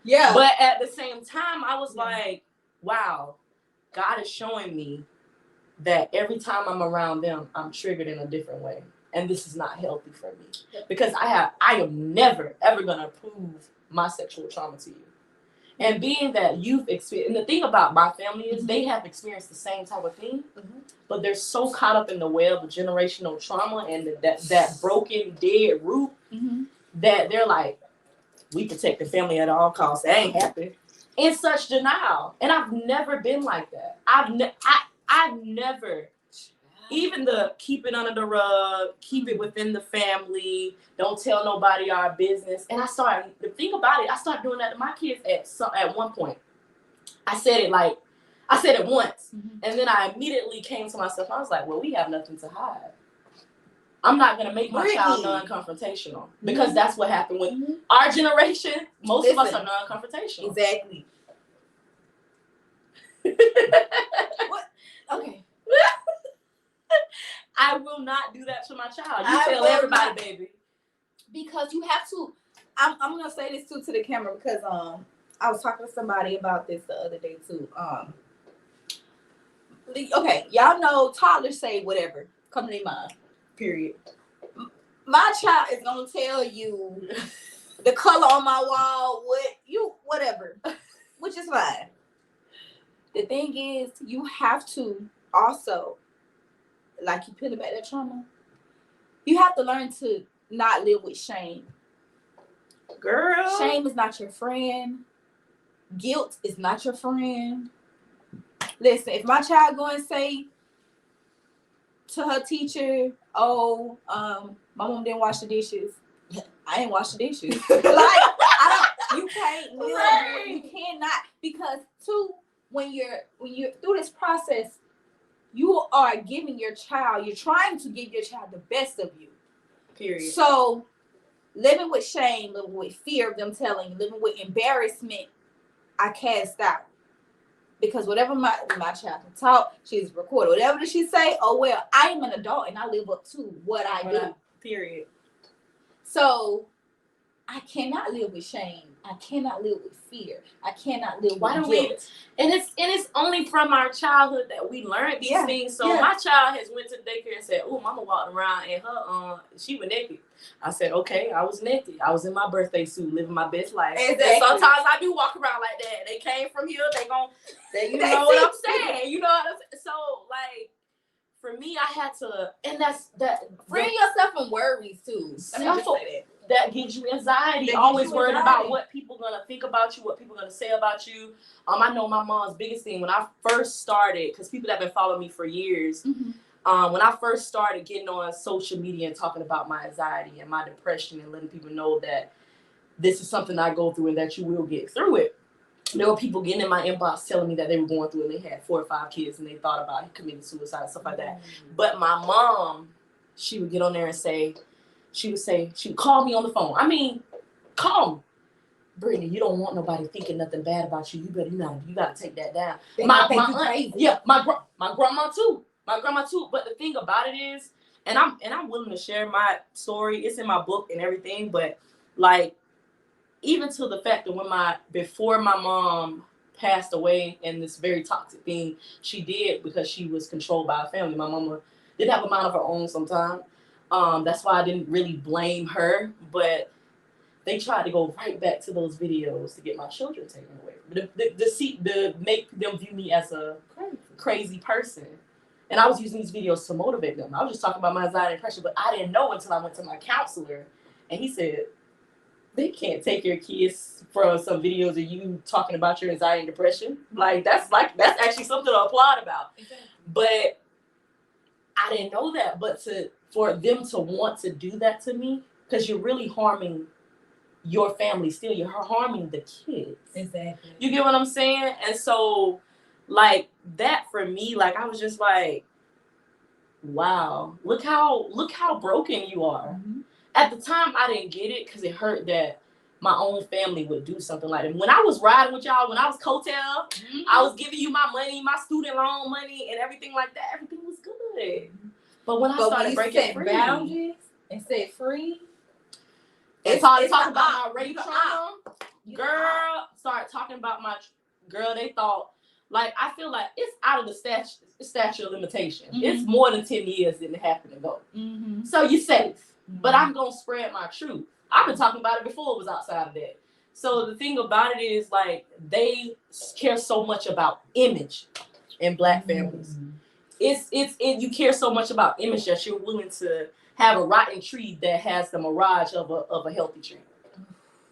Speaker 1: Yeah.
Speaker 2: But at the same time, I was like, wow, God is showing me that every time I'm around them, I'm triggered in a different way. And this is not healthy for me. Because I am never, ever going to prove my sexual trauma to you. And being that you've experienced, and the thing about my family is they have experienced the same type of thing, but they're so caught up in the web of generational trauma and that broken, dead root that they're like, we protect the family at all costs. That ain't happening. In such denial. And I've never been like that. I've never, even the keep it under the rug, keep it within the family, don't tell nobody our business. And the thing about it, I started doing that to my kids at one point. I said it once. And then I immediately came to myself. I was like, well, we have nothing to hide. I'm not going to make my child non-confrontational. Because that's what happened with our generation. Most of us are non-confrontational.
Speaker 1: Exactly. What? Okay.
Speaker 2: I will not do that to my child. You tell everybody, baby.
Speaker 1: Because you have to. I'm gonna say this too to the camera because I was talking to somebody about this the other day too. Okay, y'all know toddlers say whatever come to their mind.
Speaker 2: Period.
Speaker 1: My child is gonna tell you the color on my wall, whatever, which is fine. The thing is, you have to also, like you peel back that trauma, you have to learn to not live with shame.
Speaker 2: Girl.
Speaker 1: Shame is not your friend. Guilt is not your friend. Listen, if my child go and say to her teacher, oh, my mom didn't wash the dishes. I ain't wash the dishes. You can't live,
Speaker 2: right.
Speaker 1: You cannot, because too, when you're through this process, you are giving your child, you're trying to give your child the best of you.
Speaker 2: Period.
Speaker 1: So living with shame, living with fear of them telling you, living with embarrassment, I cast out. Because whatever my child can talk, she's recorded. Whatever she say, oh well, I am an adult and I live up to what I do.
Speaker 2: Period.
Speaker 1: So I cannot live with shame. I cannot live with fear. I cannot live with guilt.
Speaker 2: And it's only from our childhood that we learned these things. So my child has went to daycare and said, "Oh, mama walked around and her she was naked." I said, "Okay, I was naked. I was in my birthday suit, living my best life."
Speaker 1: Exactly.
Speaker 2: And sometimes I do walk around like that. They came from here. You know what I'm saying? You know what I'm saying? So like, for me, I had to, and that's that.
Speaker 1: Free yourself from worries too. Let me just say that.
Speaker 2: That gives you anxiety. Always worried about what people gonna think about you, what people gonna say about you. I know my mom's biggest thing when I first started, because people that have been following me for years. When I first started getting on social media and talking about my anxiety and my depression and letting people know that this is something I go through and that you will get through it. There were people getting in my inbox telling me that they were going through and they had 4 or 5 kids and they thought about committing suicide and stuff like that. But my mom, she would get on there and say, she would call me on the phone. I mean, call me. Brittany, you don't want nobody thinking nothing bad about you. You gotta take that down. My aunt, my grandma too. But the thing about it is, and I'm willing to share my story. It's in my book and everything, but like even to the fact that before my mom passed away and this very toxic thing she did because she was controlled by a family. My mama did have a mind of her own sometimes. That's why I didn't really blame her, but they tried to go right back to those videos to get my children taken away. To make them view me as a crazy person. And I was using these videos to motivate them. I was just talking about my anxiety and depression, but I didn't know until I went to my counselor. And he said, they can't take your kids from some videos of you talking about your anxiety and depression. That's actually something to applaud about. Exactly. But I didn't know that. But for them to want to do that to me, because you're really harming your family still, you're harming the kids. Exactly. You get what I'm saying? And so like that for me, like I was just like, wow, look how broken you are. Mm-hmm. At the time I didn't get it because it hurt that my own family would do something like that. When I was riding with y'all, when I was coattail, mm-hmm. I was giving you my money, my student loan money and everything like that, everything was good. Mm-hmm. But when I started breaking free,
Speaker 1: boundaries and set free,
Speaker 2: it's talking about my rape trauma. Girl, start talking about my girl. They thought, like, I feel like it's out of the statute of limitation. Mm-hmm. It's more than 10 years didn't happen to go. Mm-hmm. So you're safe. Mm-hmm. But I'm going to spread my truth. I've been talking about it before it was outside of that. So the thing about it is, like, they care so much about image in Black families. Mm-hmm. You care so much about image that you're willing to have a rotten tree that has the mirage of a healthy tree.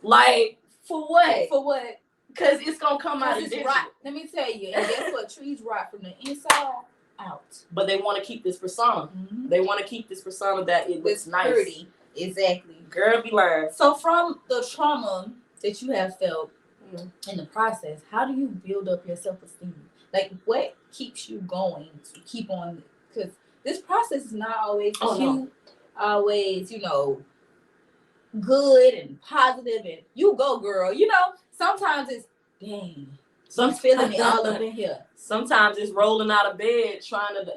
Speaker 2: Like, for what? For what? Because it's going to come out as rot.
Speaker 1: Let me tell you, and guess what? Trees rot from the inside out.
Speaker 2: But they want to keep this persona. Mm-hmm. They want to keep this persona that it looks nice. Pretty.
Speaker 1: Exactly.
Speaker 2: Girl, be lying.
Speaker 1: So from the trauma that you have felt in the process, how do you build up your self-esteem? Like, what keeps you going to keep on? Because this process is not always always, good and positive, and you go, girl. Sometimes it's, dang, I'm feeling it all up in here.
Speaker 2: Sometimes it's rolling out of bed,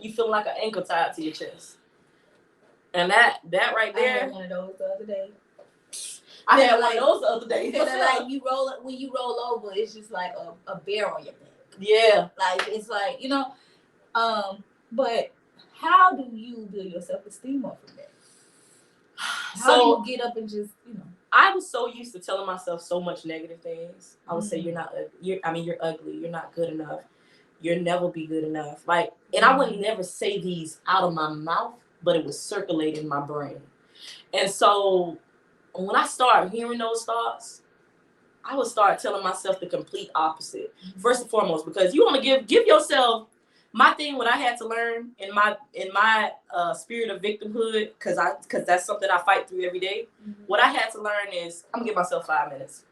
Speaker 2: you feel like an ankle tied to your chest. And that right there.
Speaker 1: I had one of those the other day.
Speaker 2: I had one of those the other day.
Speaker 1: Like when you roll over, it's just like a bear on your back.
Speaker 2: Yeah.
Speaker 1: Like it's like, but how do you build your self-esteem up from that? How do you get up and just,
Speaker 2: I was so used to telling myself so much negative things. I would say you're ugly, you're not good enough, you'll never be good enough. Like, and I would never say these out of my mouth, but it was circulating in my brain. And so when I started hearing those thoughts, I would start telling myself the complete opposite. First and foremost, because you want to give yourself. My thing, what I had to learn in my spirit of victimhood, because that's something I fight through every day. Mm-hmm. What I had to learn is I'm gonna give myself 5 minutes.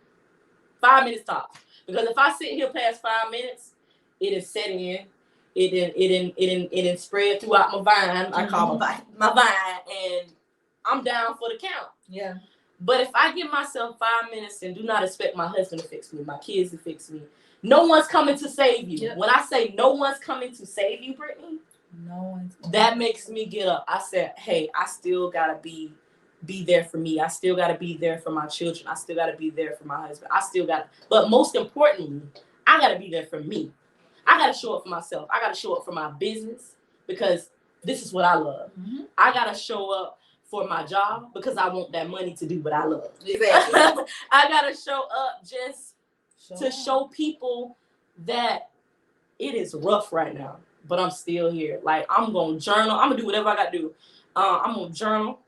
Speaker 2: 5 minutes tops. Because if I sit here past 5 minutes, it is setting in. It spread throughout my vine. I call my vine, and I'm down for the count.
Speaker 1: Yeah.
Speaker 2: But if I give myself 5 minutes and do not expect my husband to fix me, my kids to fix me, no one's coming to save you. Yep. When I say no one's coming to save you, Brittany, that makes me get up. I said, hey, I still gotta be there for me. I still gotta be there for my children. I still gotta be there for my husband. But most importantly, I gotta be there for me. I gotta show up for myself. I gotta show up for my business because this is what I love. Mm-hmm. I gotta show up for my job because I want that money to do what I love. Exactly. I gotta show up just to show people that it is rough right now, but I'm still here. Like, I'm gonna journal. I'm gonna do whatever I gotta do. I'm gonna journal.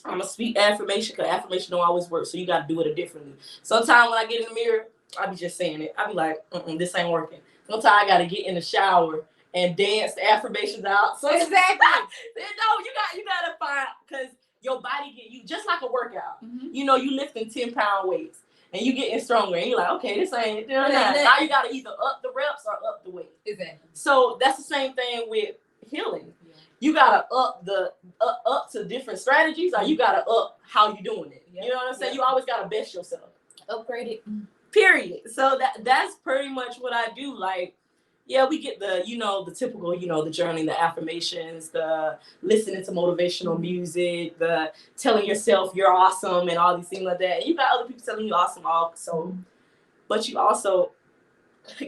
Speaker 2: I'm gonna speak affirmation, because affirmation don't always work, so you gotta do it differently. Sometimes when I get in the mirror, I be just saying it. I be like, this ain't working. Sometimes I gotta get in the shower and dance the affirmations out. So exactly. No, you gotta find, because your body you just like a workout. Mm-hmm. You lifting 10-pound weights. And you getting stronger, and you're like, okay, this ain't. Now you gotta either up the reps or up the weight. Exactly. So that's the same thing with healing. Yeah. You gotta up to different strategies, or you gotta up how you doing it. Yep. You know what I'm saying? Yep. You always gotta best yourself.
Speaker 1: Upgrade it.
Speaker 2: Period. So that's pretty much what I do. Like, yeah, we get the, the typical, the journaling, the affirmations, the listening to motivational music, the telling yourself you're awesome and all these things like that. And you got other people telling you awesome also, but you also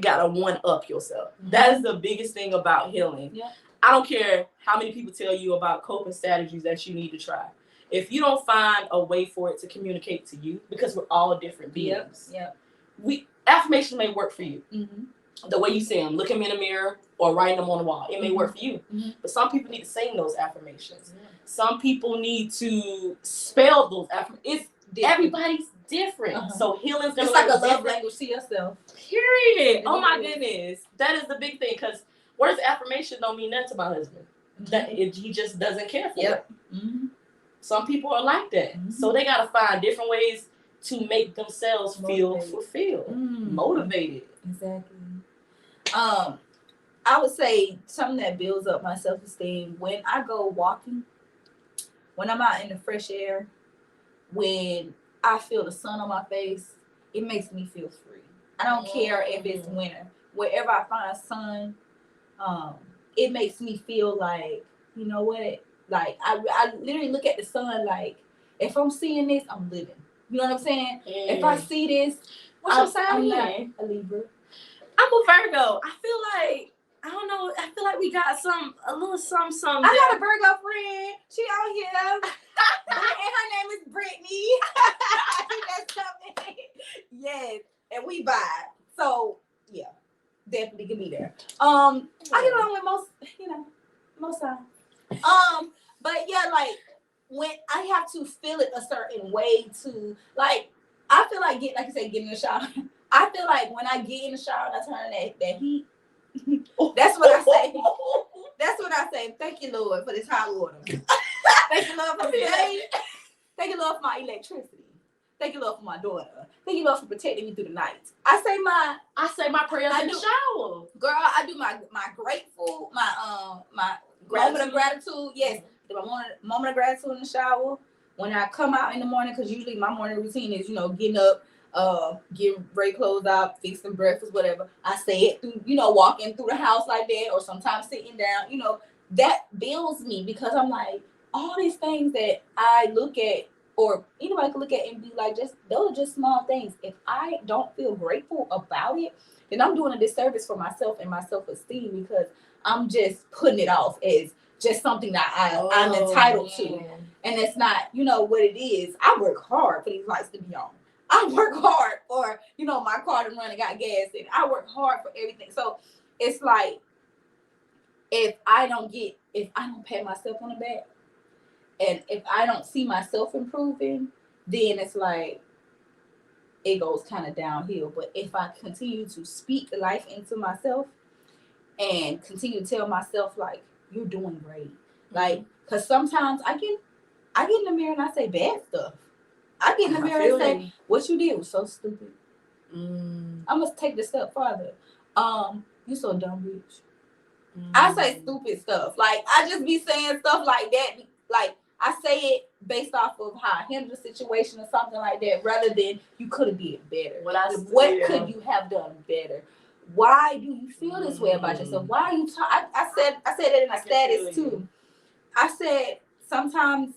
Speaker 2: gotta one up yourself. That is the biggest thing about healing.
Speaker 1: Yeah.
Speaker 2: I don't care how many people tell you about coping strategies that you need to try. If you don't find a way for it to communicate to you, because we're all different beings.
Speaker 1: Yep.
Speaker 2: Affirmations may work for you.
Speaker 1: Mm-hmm.
Speaker 2: The way you say them, look them in the mirror or writing them on the wall. It may work for you.
Speaker 1: Mm-hmm.
Speaker 2: But some people need to sing those affirmations. Yeah. Some people need to spell those affirmations. Everybody's different. So healing's gonna
Speaker 1: it's like a love language to yourself.
Speaker 2: Period. Oh my goodness. That is the big thing, because words of affirmation don't mean nothing to my husband. He just doesn't care for it. Mm-hmm. Some people are like that. Mm-hmm. So they gotta find different ways to make themselves feel fulfilled, motivated.
Speaker 1: Exactly. I would say something that builds up my self-esteem when I go walking, when I'm out in the fresh air, when I feel the sun on my face, it makes me feel free. I don't care if it's winter. Wherever I find sun, it makes me feel like, you know what? Like I literally look at the sun like, if I'm seeing this, I'm living. You know what I'm saying? If I see this,
Speaker 2: what's your sign
Speaker 1: again? A Libra.
Speaker 2: I'm a Virgo. I feel like, I don't know, I feel like we got a little something.
Speaker 1: I got a Virgo friend. She out here. And her name is Brittany. That's something. Yes. And we vibe. So yeah, definitely can be there. I get along with most times. But yeah, like when I have to feel it a certain way to, like, I feel like get in the shower. I feel like when I get in the shower and I turn that heat, that's what I say. That's what I say. Thank you, Lord, for this hot water. Thank you, Lord, for the day. Thank you, Lord, for my electricity. Thank you, Lord, for my daughter. Thank you, Lord, for protecting me through the night. I say my prayers in the shower. Girl, I do my grateful, my moment of gratitude. Yes, my moment of gratitude in the shower. When I come out in the morning, because usually my morning routine is, getting up, getting ready clothes out, fixing breakfast, whatever. I say it through, walking through the house like that, or sometimes sitting down, that builds me, because I'm like, all these things that I look at, or anybody can look at and be like, those are just small things. If I don't feel grateful about it, then I'm doing a disservice for myself and my self-esteem, because I'm just putting it off as just something that I'm entitled to. And it's not, what it is. I work hard for these lights to be on. I work hard for, my car to run and got gas in. I work hard for everything. So it's like, if I don't pat myself on the back, and if I don't see myself improving, then it's like, it goes kind of downhill. But if I continue to speak life into myself and continue to tell myself, like, you're doing great. Like, because sometimes I get in the mirror and I say bad stuff. I get in the mirror and say, what you did was so stupid. I must take the step further. You so dumb, bitch. I say stupid stuff. Like, I just be saying stuff like that. Like, I say it based off of how I handle the situation or something like that, rather than you could have did better. What could you have done better? Why do you feel this way about yourself? Why are you talking? I said that in my status too. I said sometimes,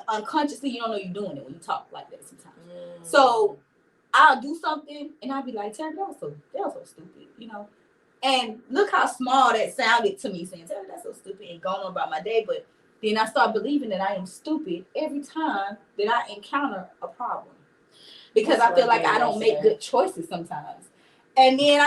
Speaker 1: unconsciously, you don't know you're doing it when you talk like that sometimes. So I'll do something and I'll be like, Terry, that was so stupid, And look how small that sounded to me, saying, Terry, that's so stupid, and going on about my day. But then I start believing that I am stupid every time that I encounter a problem, because I feel like I don't make good choices sometimes. And then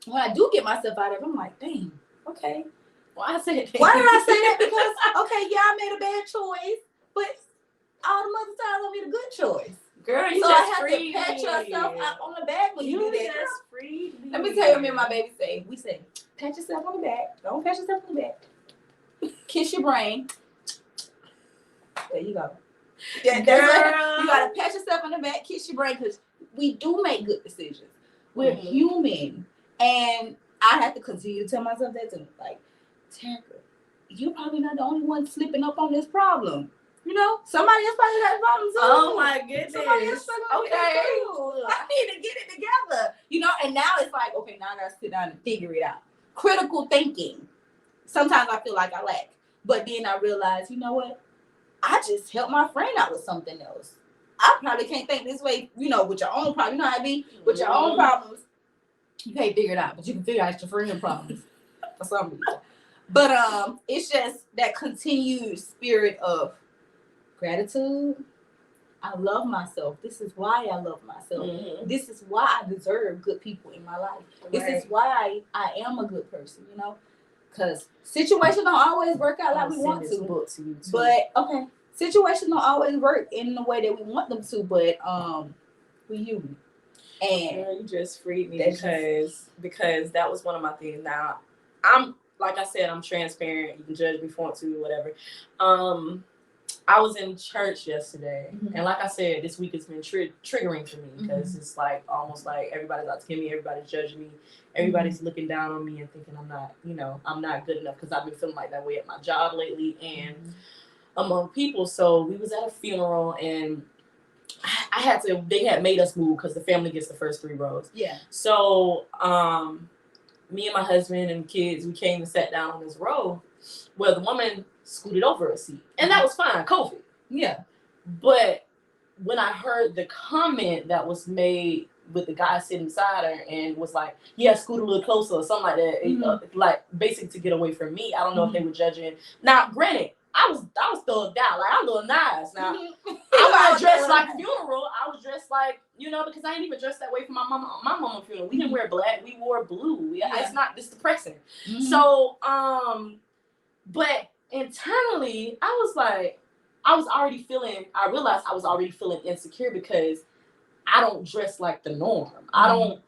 Speaker 1: when I do get myself out of it, I'm like, dang, okay. Why did I say that? Because, okay, yeah, I made a bad choice, but all the other times I made a good choice.
Speaker 2: Girl, you
Speaker 1: so
Speaker 2: just
Speaker 1: I have
Speaker 2: free.
Speaker 1: To pat yourself on the back when you do that.
Speaker 2: Just free.
Speaker 1: Let me tell you what me and my baby say. We say, pat yourself on the back. Don't pat yourself on the back. Kiss your brain. There you go. Yeah, you gotta pat yourself on the back, kiss your brain, because we do make good decisions. We're human, and I have to continue to tell myself that too. Like, Terica, you're probably not the only one slipping up on this problem. Somebody else probably has problems too.
Speaker 2: Oh my goodness.
Speaker 1: Somebody else struggling with it too. I need to get it together. You know, and now it's like, okay, now I gotta sit down and figure it out. Critical thinking. Sometimes I feel like I lack. But then I realize, you know what? I just helped my friend out with something else. I probably can't think this way, you know, with your own problem. You know how I be? With your own problems, you can't figure it out, but you can figure out your friend's problems for some reason. But it's just that continued spirit of gratitude. I love myself. This is why I love myself.
Speaker 2: Mm-hmm.
Speaker 1: This is why I deserve good people in my life. This is why I am a good person, you know? Because situations don't always work out like we want to.
Speaker 2: Book to you too.
Speaker 1: But, okay, situations don't always work in the way that we want them to, but we human. And
Speaker 2: girl, you just freed me because that was one of my things. Now, I'm, like I said, I'm transparent. You can judge me if you want to, whatever. I was in church yesterday, and like I said, this week has been triggering for me because it's like almost like everybody's out to get me, everybody's judging me, everybody's looking down on me and thinking I'm not, you know, I'm not good enough because I've been feeling like that way at my job lately and among people. So we was at a funeral and they had made us move because the family gets the first 3 rows. Yeah. So me and my husband and kids, we came and sat down on this row where the woman scooted over a seat. And that was fine, COVID. Yeah. But when I heard the comment that was made with the guy sitting beside her and was like, yeah, scoot a little closer or something like that, like basically to get away from me. I don't know if they were judging. Now, granted, I was thugged out. Like, I'm a little nice. Now, I'm not dressed like a funeral. I was dressed like, you know, because I ain't even dressed that way for my mama funeral. We didn't wear black. We wore blue. It's depressing. So, but internally, I realized I was already feeling insecure because I don't dress like the norm. I don't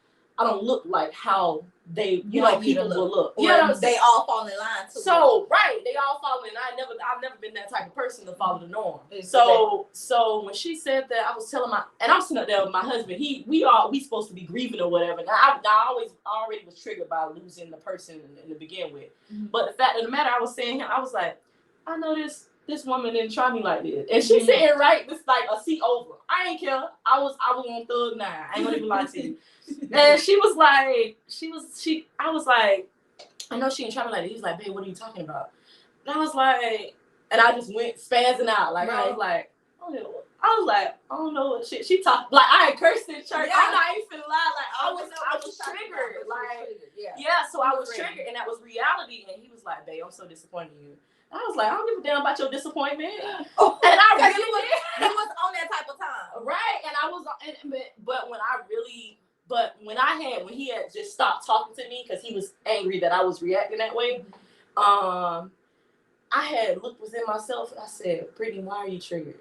Speaker 2: look like how people will look.
Speaker 1: Or they all fall in line too.
Speaker 2: So they all fall in. I've never been that type of person to follow the norm. So when she said that, I was telling I'm sitting up there with my husband. We supposed to be grieving or whatever. Now I already was triggered by losing the person to begin with. But the fact of the matter, I was saying, I was like, I know this woman didn't try me like this, and she's sitting this like a seat over. I ain't care. I was on thug 9. I ain't gonna even lie to you. And she was like, I was like, I know she ain't trying me like this. He's like, babe, what are you talking about? And I was like, and I just went spazzing out. Like, I was like, I don't know what shit she talked. Like, I had cursed in church. Yeah. I'm not even finna lie. Like, I was triggered. Like, so I was triggered, and that was reality. And he was like, babe, I'm so disappointed in you. I was like, I don't give a damn about your disappointment. And I really did.
Speaker 1: He was on that type of time.
Speaker 2: Right. And I was, when he had just stopped talking to me because he was angry that I was reacting that way, I had looked within myself and I said, Brittany, why are you triggered?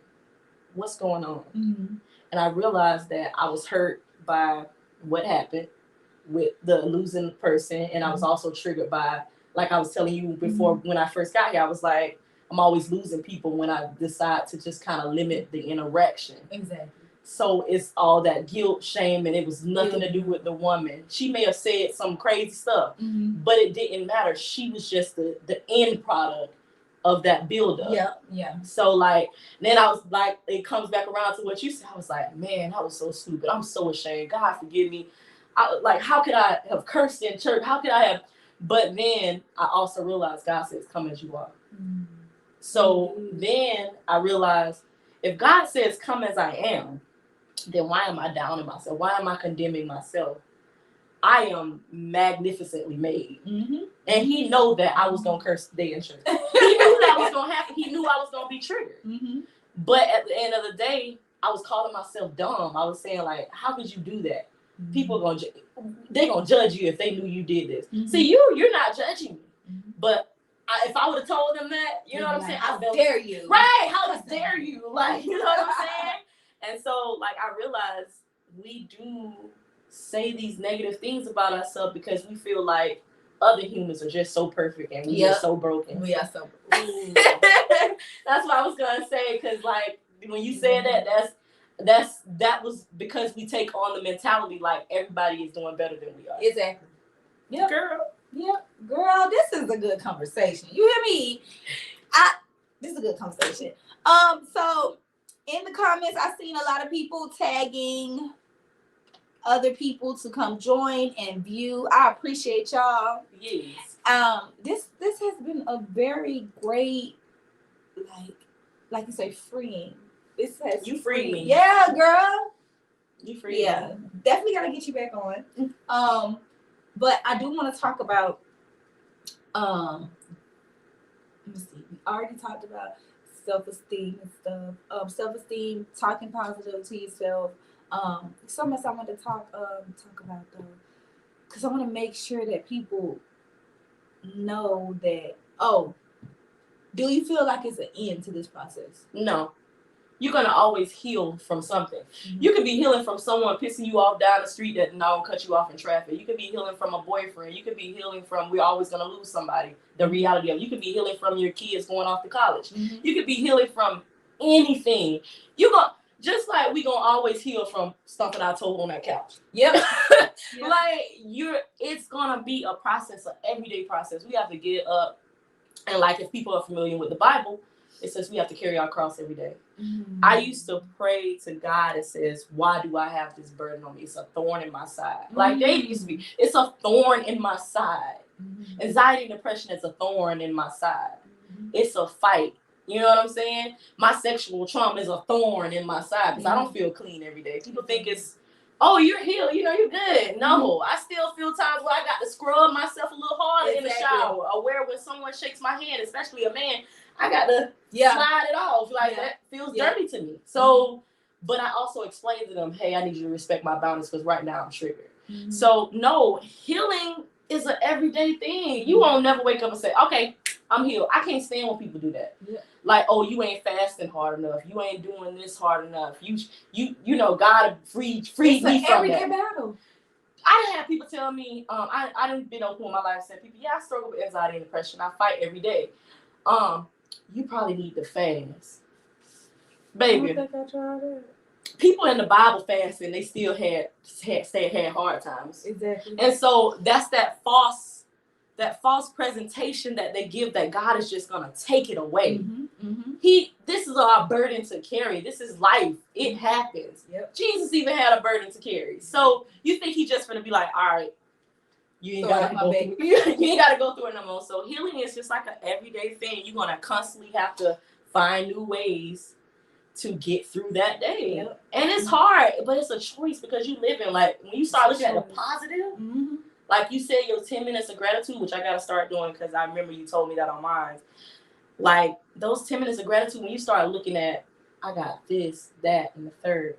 Speaker 2: What's going on? And I realized that I was hurt by what happened with the losing person. And I was also triggered by, like I was telling you before, when I first got here, I was like, I'm always losing people when I decide to just kind of limit the interaction. Exactly. So it's all that guilt, shame, and it was nothing to do with the woman. She may have said some crazy stuff, but it didn't matter. She was just the end product of that buildup. Yeah. So then I was like, it comes back around to what you said. I was like, man, that was so stupid. I'm so ashamed. God forgive me. How could I have cursed in church? How could I have? But then I also realized God says, come as you are. So then I realized if God says, come as I am, then why am I down on myself? Why am I condemning myself? I am magnificently made. And he knew that I was going to curse today in church. He knew that was going to happen. He knew I was going to be triggered. But at the end of the day, I was calling myself dumb. I was saying, like, how could you do that? People are they're going to judge you if they knew you did this. See, you're not judging me. But if I would have told them that, you know what I'm saying?
Speaker 1: How dare you?
Speaker 2: Right. How dare you? Like, you know what I'm saying? And so, I realized we do say these negative things about ourselves because we feel like other humans are just so perfect and we are so broken. We are so broken. That's what I was going to say, because, when you said that was because we take on the mentality like everybody is doing better than we are. Exactly.
Speaker 1: Yeah, girl. Yeah, girl. This is a good conversation. You hear me? This is a good conversation. So in the comments, I've seen a lot of people tagging other people to come join and view. I appreciate y'all.
Speaker 2: Yes.
Speaker 1: This has been a very great, like you say, freeing. This has
Speaker 2: You freed me.
Speaker 1: Yeah, girl.
Speaker 2: You freed
Speaker 1: Yeah,
Speaker 2: me.
Speaker 1: definitely gotta get you back on. But I do want to talk about let me see. We already talked about self-esteem and stuff. Self-esteem, talking positive to yourself. Something else I want to talk about though, because I want to make sure that people know that. Oh, do you feel like it's an end to this process?
Speaker 2: No. You're gonna always heal from something.
Speaker 1: Mm-hmm.
Speaker 2: You could be healing from someone pissing you off down the street that don't cut you off in traffic. You could be healing from a boyfriend. You could be healing from we're always gonna lose somebody. The reality of it. You could be healing from your kids going off to college.
Speaker 1: Mm-hmm.
Speaker 2: You could be healing from anything. You go just like we gonna always heal from stomping our toe on that couch.
Speaker 1: Yep.
Speaker 2: Like it's gonna be a process, an everyday process. We have to get up, and like if people are familiar with the Bible, it says we have to carry our cross every day.
Speaker 1: Mm-hmm.
Speaker 2: I used to pray to God and says, why do I have this burden on me? It's a thorn in my side. Like David used to be, it's a thorn in my side.
Speaker 1: Mm-hmm.
Speaker 2: Anxiety and depression is a thorn in my side.
Speaker 1: Mm-hmm.
Speaker 2: It's a fight. You know what I'm saying? My sexual trauma is a thorn in my side because I don't feel clean every day. People think it's, oh, you're healed, you know, you're good. No, I still feel times where I got to scrub myself a little harder in the shower, or where when someone shakes my hand, especially a man, I got to slide it off. Like that feels dirty to me. So, but I also explain to them, hey, I need you to respect my boundaries because right now I'm triggered.
Speaker 1: Mm-hmm.
Speaker 2: So no, healing is an everyday thing. You won't never wake up and say, okay, I'm healed. I can't stand when people do that.
Speaker 1: Yeah.
Speaker 2: Like, oh, you ain't fasting hard enough. You ain't doing this hard enough. You know, God freed me from that.
Speaker 1: Everyday battle.
Speaker 2: I done had people tell me, I done been open with my life and said, people, I struggle with anxiety and depression. I fight every day. You probably need to fast. Baby.
Speaker 1: I don't think I tried it.
Speaker 2: People in the Bible fasting, they still had hard times.
Speaker 1: Exactly.
Speaker 2: And so that's that false presentation that they give that God is just gonna take it away.
Speaker 1: Mm-hmm. Mm-hmm.
Speaker 2: This is our burden to carry. This is life. It happens.
Speaker 1: Yep.
Speaker 2: Jesus even had a burden to carry. So you think he's just gonna be like, all right, you ain't gotta go through it no more. So healing is just like an everyday thing. You're gonna constantly have to find new ways to get through that day.
Speaker 1: Yep.
Speaker 2: And it's hard, but it's a choice because you live in, like, when you start looking at the positive,
Speaker 1: mm-hmm.
Speaker 2: like you said, your 10 minutes of gratitude, which I got to start doing because I remember you told me that on mine. Like, those 10 minutes of gratitude, when you start looking at, I got this, that, and the third,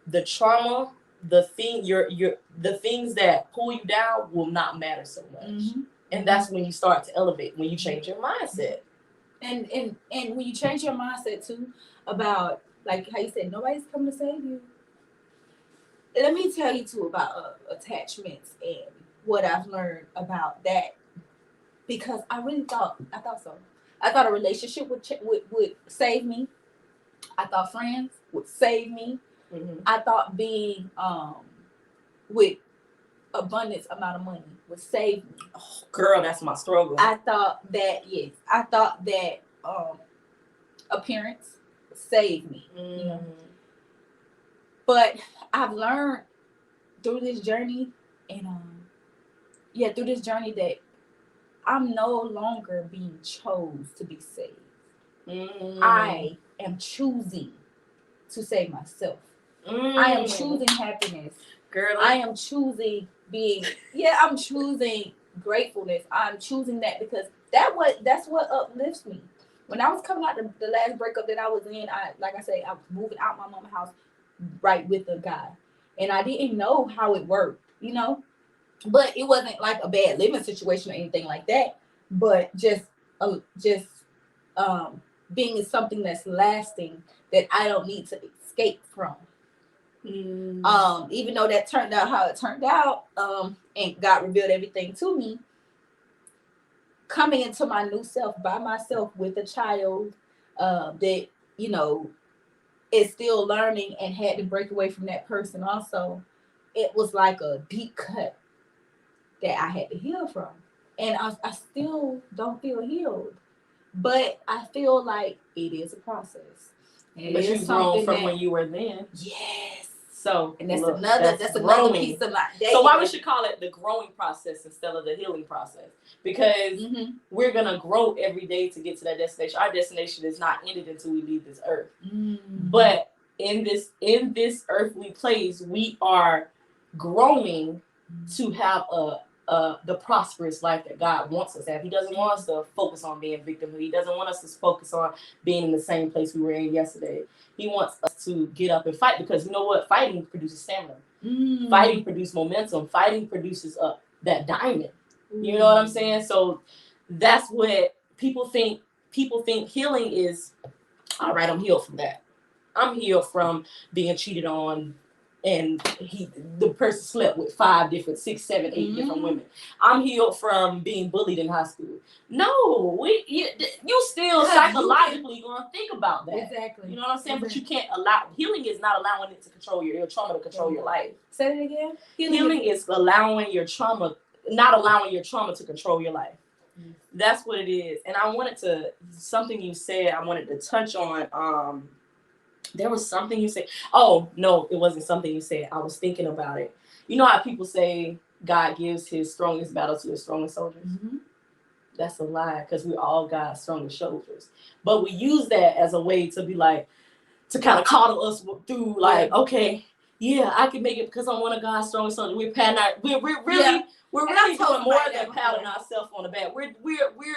Speaker 2: the trauma, the things that pull you down will not matter so much.
Speaker 1: Mm-hmm.
Speaker 2: And that's when you start to elevate, when you change your mindset.
Speaker 1: And when you change your mindset too, about like how you said nobody's coming to save you. Let me tell you too about attachments and what I've learned about that, because I thought so. I thought a relationship would save me. I thought friends would save me.
Speaker 2: Mm-hmm.
Speaker 1: I thought being with abundance amount of money would save me.
Speaker 2: Oh, girl, that's my struggle.
Speaker 1: I thought that appearance would save me.
Speaker 2: Mm-hmm.
Speaker 1: You know? But I've learned through this journey that I'm no longer being chose to be saved.
Speaker 2: Mm-hmm.
Speaker 1: I am choosing to save myself.
Speaker 2: Mm-hmm.
Speaker 1: I am choosing happiness.
Speaker 2: Girl,
Speaker 1: I am choosing I'm choosing gratefulness. I'm choosing that because that's what uplifts me. When I was coming out the last breakup that I was in, I was moving out my mama's house right with a guy. And I didn't know how it worked, you know? But it wasn't like a bad living situation or anything like that. But just being in something that's lasting that I don't need to escape from. Even though that turned out how it turned out, and God revealed everything to me, coming into my new self by myself with a child that, you know, is still learning and had to break away from that person also, it was like a deep cut that I had to heal from. And I still don't feel healed, but I feel like it is a process.
Speaker 2: But you've grown from when you were then.
Speaker 1: Yes.
Speaker 2: So
Speaker 1: And that's
Speaker 2: look,
Speaker 1: another
Speaker 2: growing.
Speaker 1: piece of my day.
Speaker 2: So why we should call it the growing process instead of the healing process? Because we're gonna grow every day to get to that destination. Our destination is not ended until we leave this earth. But in this earthly place, we are growing to have the prosperous life that God wants us to have. He doesn't want us to focus on being victim. He doesn't want us to focus on being in the same place we were in yesterday. He wants us to get up and fight, because you know what? Fighting produces stamina. Fighting produces momentum. Fighting produces that diamond. You know what I'm saying? So that's what people think. People think healing is, all right, I'm healed from that. I'm healed from being cheated on, and the person slept with 5 different, 6, 7, 8 different women. I'm healed from being bullied in high school. No, you still psychologically gonna think about that.
Speaker 1: Exactly.
Speaker 2: You know what I'm saying? But you can't allow. Healing is not allowing it to control your trauma to control your life.
Speaker 1: Say it again.
Speaker 2: Healing is allowing your trauma, not allowing your trauma to control your life. That's what it is. And I wanted to, something you said, I wanted to touch on. There was something you said. Oh, no, it wasn't something you said. I was thinking about it. You know how people say God gives his strongest battle to his strongest soldiers? That's a lie, because we're all God's strongest soldiers. But we use that as a way to be like, to kind of coddle us through, like, okay, yeah, I can make it because I'm one of God's strongest soldiers. We're really doing more than patting ourselves on the back. We're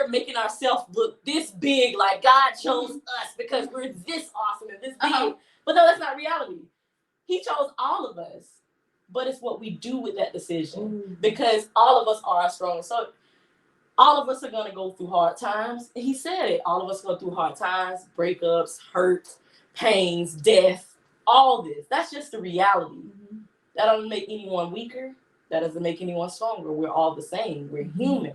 Speaker 2: making ourselves look this big, like God chose us because we're this awesome and this big. But no, that's not reality. He chose all of us, but it's what we do with that decision. Because all of us are our strongest. So all of us are gonna go through hard times. He said it. All of us go through hard times, breakups, hurts, pains, death, all this. That's just the reality. That doesn't make anyone weaker. That doesn't make anyone stronger. We're all the same. We're human.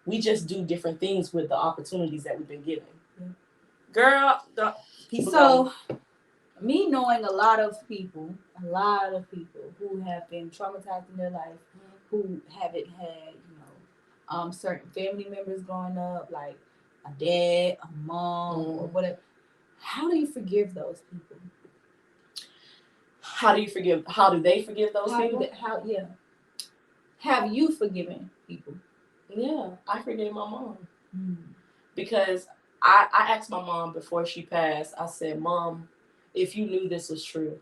Speaker 2: We just do different things with the opportunities that we've been given. Girl,
Speaker 1: me knowing a lot of people who have been traumatized in their life, who haven't had, certain family members growing up, like a dad, a mom, or whatever. How do you forgive those people?
Speaker 2: How do you forgive? How do they forgive those people?
Speaker 1: Have you forgiven people?
Speaker 2: Yeah, I forgave my mom. Because I asked my mom before she passed, I said, Mom, if you knew this was true,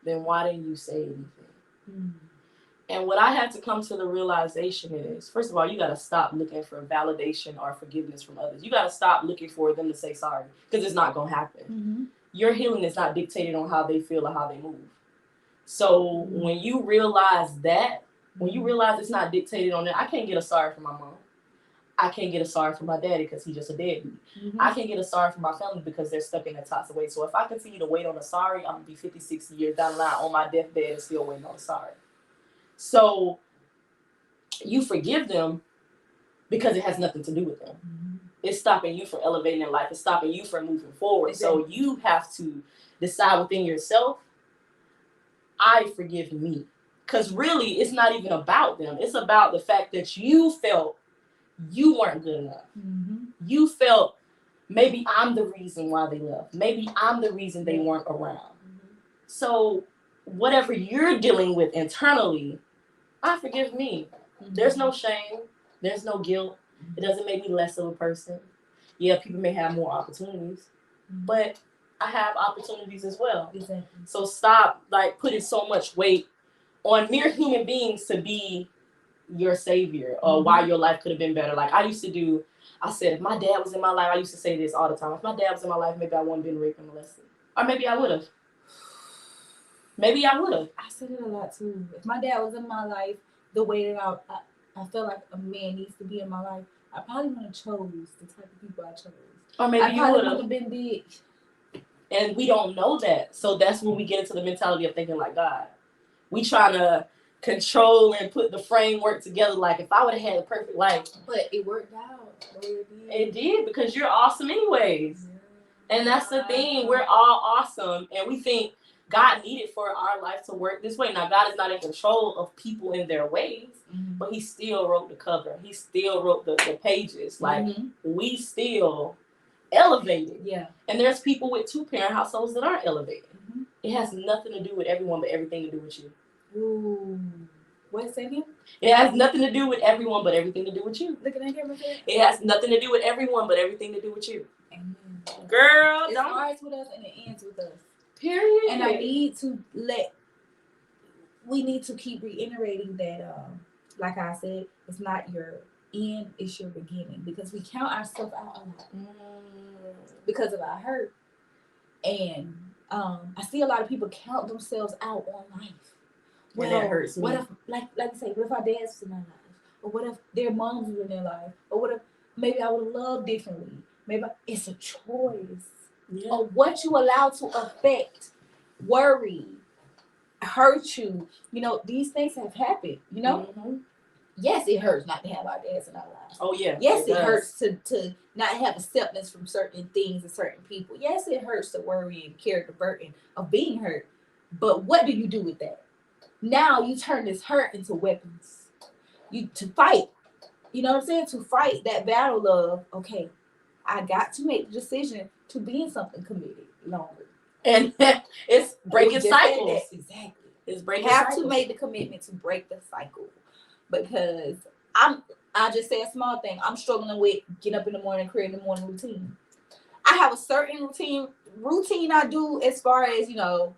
Speaker 2: then why didn't you say anything? And what I had to come to the realization is, first of all, you got to stop looking for validation or forgiveness from others. You got to stop looking for them to say sorry, because it's not going to happen. Your healing is not dictated on how they feel or how they move. So when you realize that, when you realize it's not dictated on that, I can't get a sorry from my mom. I can't get a sorry from my daddy because he's just a deadbeat. I can't get a sorry from my family because they're stuck in that toxic way. So if I continue to wait on a sorry, I'm going to be 50, 60 years down the line on my deathbed and still waiting on a sorry. So you forgive them because it has nothing to do with them. It's stopping you from elevating in life. It's stopping you from moving forward. So you have to decide within yourself, I forgive me. Because really, it's not even about them. It's about the fact that you felt you weren't good enough. You felt maybe I'm the reason why they left. Maybe I'm the reason they weren't around. So whatever you're dealing with internally, I forgive me. There's no shame. There's no guilt. It doesn't make me less of a person. Yeah, people may have more opportunities, but I have opportunities as well. So stop putting so much weight on mere human beings to be your savior or why your life could have been better. Like I used to do, I said, if my dad was in my life, I used to say this all the time. If my dad was in my life, maybe I wouldn't have been raped and molested. Or maybe I would have. Maybe I would have.
Speaker 1: I said it a lot too. If my dad was in my life the way that I felt like a man needs to be in my life, I probably would have chose the type of people I chose.
Speaker 2: Or maybe you would
Speaker 1: have been big.
Speaker 2: And we don't know that. So that's when we get into the mentality of thinking like God. We trying to control and put the framework together like if I would have had a perfect life.
Speaker 1: But it worked out.
Speaker 2: It did because you're awesome anyways. And that's the thing. We're all awesome. And we think God needed for our life to work this way. Now, God is not in control of people in their ways, but he still wrote the cover. He still wrote the pages. Like, we still elevated.
Speaker 1: Yeah.
Speaker 2: And there's people with 2-parent households that aren't elevated. It has nothing to do with everyone, but everything to do with you.
Speaker 1: Ooh. What's that again?
Speaker 2: It has nothing to do with everyone, but everything to do with you.
Speaker 1: Look at that camera.
Speaker 2: It has nothing to do with everyone, but everything to do with you.
Speaker 1: Amen.
Speaker 2: Girl,
Speaker 1: it
Speaker 2: don't.
Speaker 1: starts with us and it ends with us.
Speaker 2: Period.
Speaker 1: And we need to keep reiterating that, like I said, it's not your end, it's your beginning. Because we count ourselves out a lot because of our hurt. And I see a lot of people count themselves out on life.
Speaker 2: Well, and that hurts me.
Speaker 1: What if, like you say, what if our dads was in their life? Or what if their moms were in their life? Or what if maybe I would have loved differently? Maybe it's a choice. Yeah. Of what you allow to affect, worry, hurt you. You know, these things have happened, you know? Mm-hmm. Yes, it hurts not to have our dads in our lives.
Speaker 2: Oh, yeah.
Speaker 1: Yes, it hurts to not have acceptance from certain things and certain people. Yes, it hurts to worry and carry the burden of being hurt. But what do you do with that? Now you turn this hurt into weapons. To fight. You know what I'm saying? To fight that battle of, okay, I got to make the decision to be in something committed longer.
Speaker 2: And it's breaking cycles.
Speaker 1: Exactly.
Speaker 2: It's breaking
Speaker 1: cycles.
Speaker 2: Have
Speaker 1: to make the commitment to break the cycle. Because I just say a small thing. I'm struggling with getting up in the morning, creating the morning routine. I have a certain routine I do as far as, you know,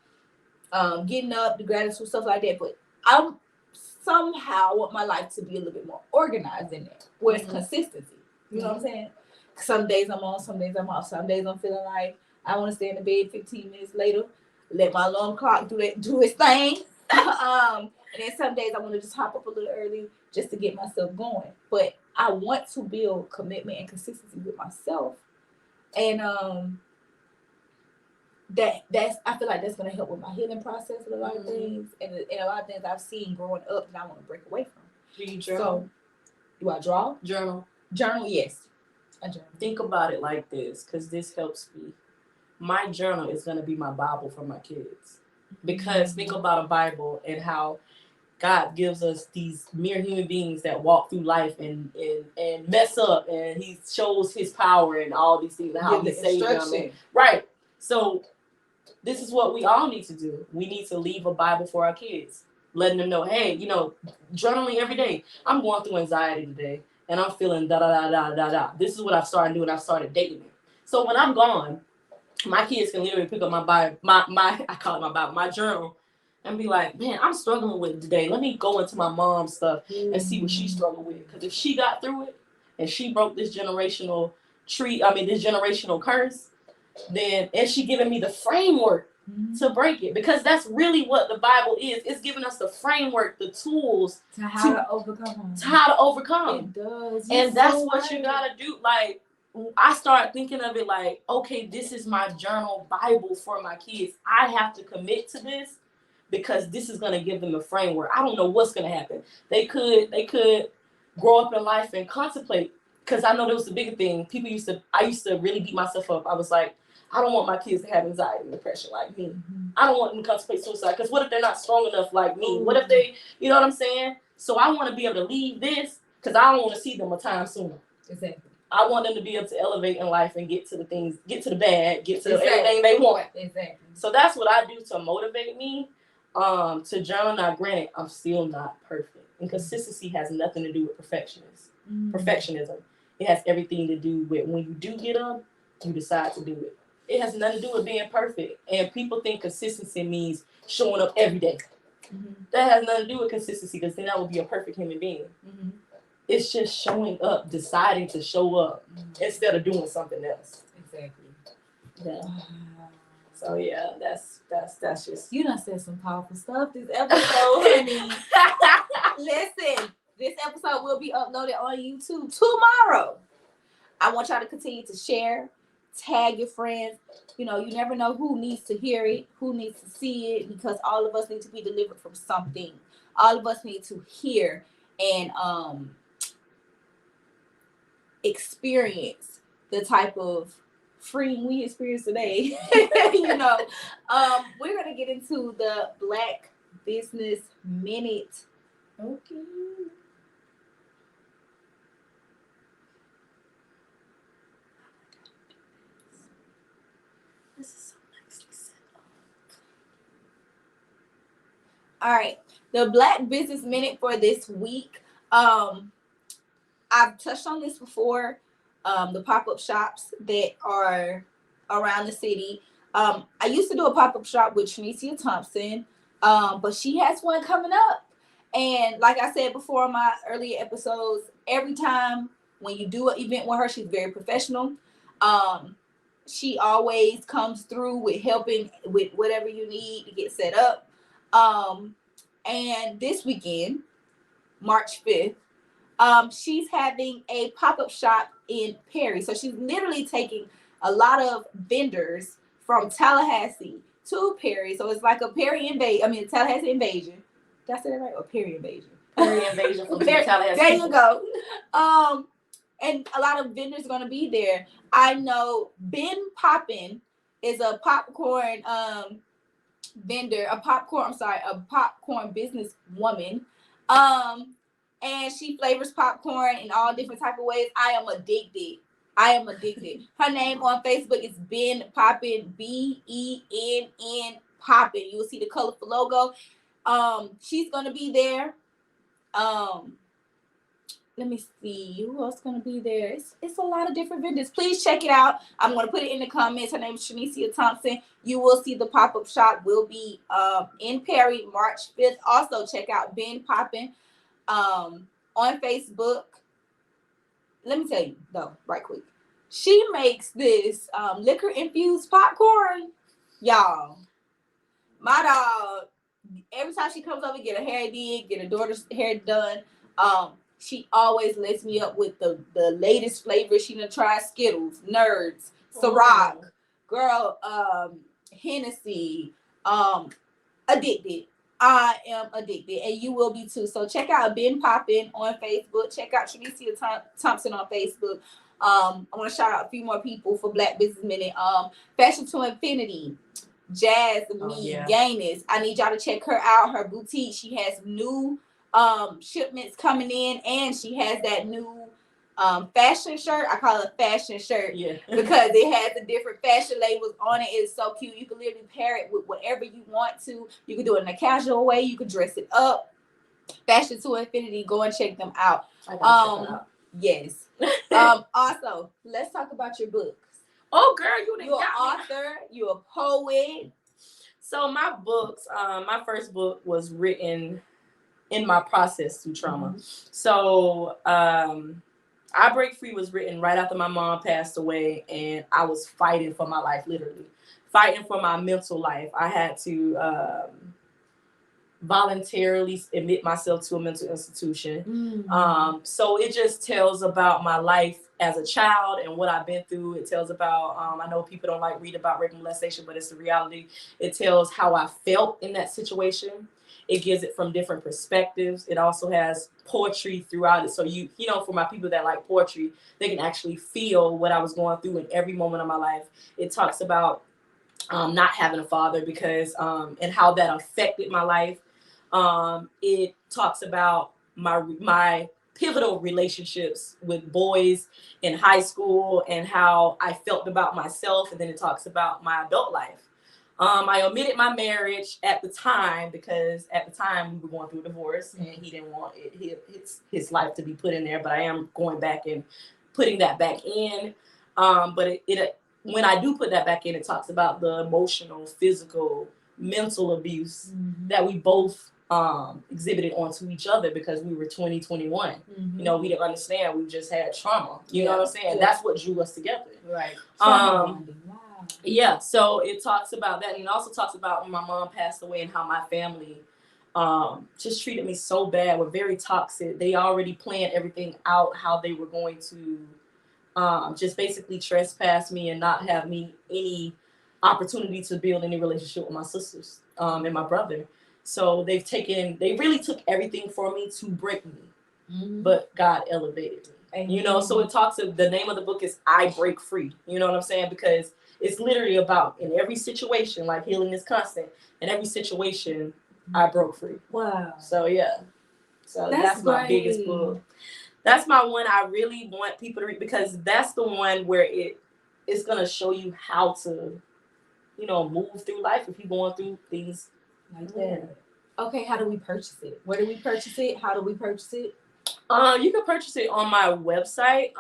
Speaker 1: getting up, the gratitude, stuff like that. But I'm somehow want my life to be a little bit more organized in there, where it's consistency. You know what I'm saying? Some days I'm on, some days I'm off. Some days I'm feeling like I want to stay in the bed 15 minutes later, let my alarm clock do its thing. And then some days I want to just hop up a little early just to get myself going. But I want to build commitment and consistency with myself. And that's I feel like that's gonna help with my healing process with a lot of things and a lot of things I've seen growing up that I want to break away from.
Speaker 2: Do you journal?
Speaker 1: So, do I draw?
Speaker 2: Journal,
Speaker 1: yes. I journal.
Speaker 2: Think about it like this, because this helps me. My journal is gonna be my Bible for my kids. Because think about a Bible and how God gives us these mere human beings that walk through life and mess up, and He shows His power and all these things and how He saves them. Right. So this is what we all need to do. We need to leave a Bible for our kids, letting them know, hey, you know, journaling every day. I'm going through anxiety today, and I'm feeling da da da da da da. This is what I've started doing. I've started dating it. So when I'm gone, my kids can literally pick up my Bible, my I call it my Bible, my journal, and be like, man, I'm struggling with it today. Let me go into my mom's stuff and see what she struggled with. Because if she got through it and she broke this generational this generational curse, then and she giving me the framework to break it, because that's really what the Bible is. It's giving us the framework, the tools
Speaker 1: to how to overcome.
Speaker 2: It
Speaker 1: does.
Speaker 2: And that's what you gotta do. Like, I start thinking of it like, okay, this is my journal Bible for my kids. I have to commit to this because this is gonna give them a framework. I don't know what's gonna happen. They could grow up in life and contemplate. Because I know that was the bigger thing. I used to really beat myself up. I was like, I don't want my kids to have anxiety and depression like me. I don't want them to contemplate suicide. Because what if they're not strong enough like me? What if they, you know what I'm saying? So I want to be able to leave this because I don't want to see them a time sooner.
Speaker 1: Exactly.
Speaker 2: I want them to be able to elevate in life and get to the things, get to the bad, get to everything they want.
Speaker 1: Exactly.
Speaker 2: So that's what I do to motivate me to journal. Now, granted, I'm still not perfect. And consistency has nothing to do with perfectionism. It has everything to do with when you do get up, you decide to do it. It has nothing to do with being perfect. And people think consistency means showing up every day. That has nothing to do with consistency, because then I would be a perfect human being. It's just showing up, deciding to show up instead of doing something else.
Speaker 1: Exactly.
Speaker 2: Yeah. So yeah, that's just.
Speaker 1: You done said some powerful stuff this episode, honey. Listen, this episode will be uploaded on YouTube tomorrow. I want y'all to continue to share, tag your friends. You know, you never know who needs to hear it, who needs to see it, because all of us need to be delivered from something. All of us need to hear and experience the type of freeing we experience today. You know, we're gonna get into the Black Business Minute. Okay.
Speaker 2: This is so nicely set up.
Speaker 1: All right. The Black Business Minute for this week. I've touched on this before. The pop-up shops that are around the city. I used to do a pop-up shop with Trinicia Thompson, but she has one coming up. And like I said before in my earlier episodes, every time when you do an event with her, she's very professional. She always comes through with helping with whatever you need to get set up. And this weekend, March 5th, she's having a pop-up shop in Perry. So she's literally taking a lot of vendors from Tallahassee to Perry. So it's like a Perry invasion. I mean, a Tallahassee invasion. Did I say that right? Or Perry invasion?
Speaker 2: Perry invasion from Tallahassee.
Speaker 1: There you go. And a lot of vendors are going to be there. I know Ben Poppin is a popcorn vendor, a popcorn business woman. And she flavors popcorn in all different type of ways. I am addicted. Her name on Facebook is Ben Poppin, BENN Poppin. You will see the colorful logo. She's gonna be there. Let me see who else gonna be there. It's a lot of different vendors. Please check it out. I'm gonna put it in the comments. Her name is Trinicia Thompson. You will see the pop-up shop will be in Perry March 5th. Also check out Ben Poppin on Facebook. Let me tell you though, right quick. She makes this liquor infused popcorn. Y'all, my dog, every time she comes over, get her hair did, get her daughter's hair done. She always lets me up with the latest flavors. She done tried Skittles, Nerds, Ciroc, girl, Hennessy, addicted. I am addicted, and you will be too. So check out Ben Poppin on Facebook. Check out Trinicia Thompson on Facebook. I want to shout out a few more people for Black Business Minute. Fashion to Infinity, Jazz, Gaines. I need y'all to check her out. Her boutique. She has new shipments coming in, and she has that new fashion shirt. I call it a fashion shirt because it has the different fashion labels on it. It's so cute. You can literally pair it with whatever you want to. You can do it in a casual way. You can dress it up. Fashion to Infinity. Go and check them out. Yes. Also, let's talk about your books.
Speaker 2: Oh, girl, you're
Speaker 1: an author. You're a poet.
Speaker 2: So my books, my first book was written in my process through trauma. Mm-hmm. So I Break Free was written right after my mom passed away, and I was fighting for my life, literally fighting for my mental life. I had to voluntarily admit myself to a mental institution. Mm-hmm. So it just tells about my life as a child and what I've been through. It tells about, I know people don't like read about rape and molestation, but it's the reality. It tells how I felt in that situation. It gives it from different perspectives. It also has poetry throughout it. So you know, for my people that like poetry, they can actually feel what I was going through in every moment of my life. It talks about not having a father because, and how that affected my life. It talks about my pivotal relationships with boys in high school and how I felt about myself. And then it talks about my adult life. I omitted my marriage at the time because at the time we were going through a divorce and he didn't want his life to be put in there. But I am going back and putting that back in. But it when I do put that back in, it talks about the emotional, physical, mental abuse that we both exhibited onto each other because we were 21. Mm-hmm. You know, we didn't understand. We just had trauma. You know what I'm saying? Yeah. That's what drew us together. Right. Yeah, so it talks about that, and it also talks about when my mom passed away and how my family just treated me so bad, were very toxic. They already planned everything out, how they were going to just basically trespass me and not have me any opportunity to build any relationship with my sisters and my brother. So they really took everything for me to break me, but God elevated me. You know, so it talks of, the name of the book is I Break Free. You know what I'm saying? Because it's literally about, in every situation, like healing is constant. In every situation, I broke free. Wow. So yeah. So that's my biggest book. That's my one I really want people to read, because that's the one where it's gonna show you how to, you know, move through life if you're going through things like that.
Speaker 1: Okay, how do we purchase it? Where do we purchase it? How do we purchase it?
Speaker 2: You can purchase it on my website.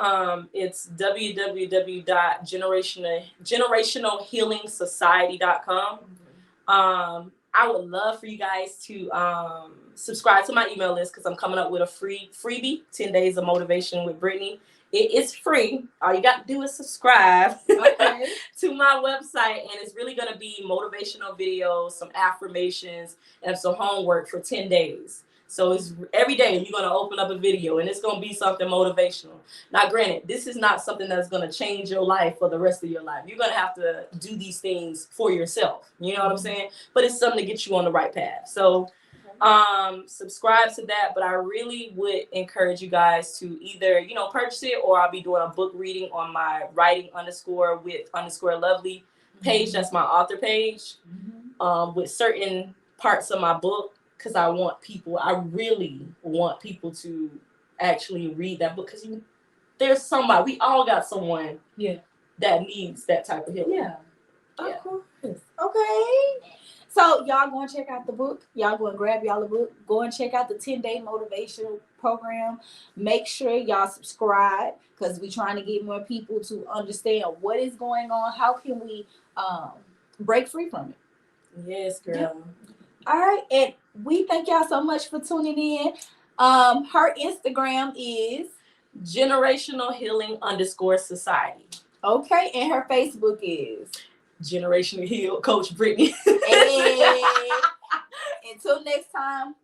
Speaker 2: It's www.generationalhealingsociety.com. I would love for you guys to subscribe to my email list because I'm coming up with a freebie, 10 days of motivation with Brittany. It is free. All you got to do is subscribe to my website, and it's really going to be motivational videos, some affirmations, and some homework for 10 days. So it's every day you're going to open up a video, and it's going to be something motivational. Now, granted, this is not something that's going to change your life for the rest of your life. You're going to have to do these things for yourself. You know what I'm saying? But it's something to get you on the right path. So subscribe to that, but I really would encourage you guys to either, purchase it, or I'll be doing a book reading on my writing_with_lovely page. That's my author page, with certain parts of my book, because I really want people to actually read that book, because there's somebody, we all got someone that needs that type of healing.
Speaker 1: Of course. Okay. So y'all go and check out the book. Y'all go and grab y'all a book. Go and check out the 10-day motivation program. Make sure y'all subscribe, because we're trying to get more people to understand what is going on. How can we break free from it?
Speaker 2: Yes, girl.
Speaker 1: Yeah. All right. And we thank y'all so much for tuning in. Her Instagram is
Speaker 2: generationalhealing_society.
Speaker 1: Okay. And her Facebook is
Speaker 2: Generational Heal Coach Brittany.
Speaker 1: And until next time,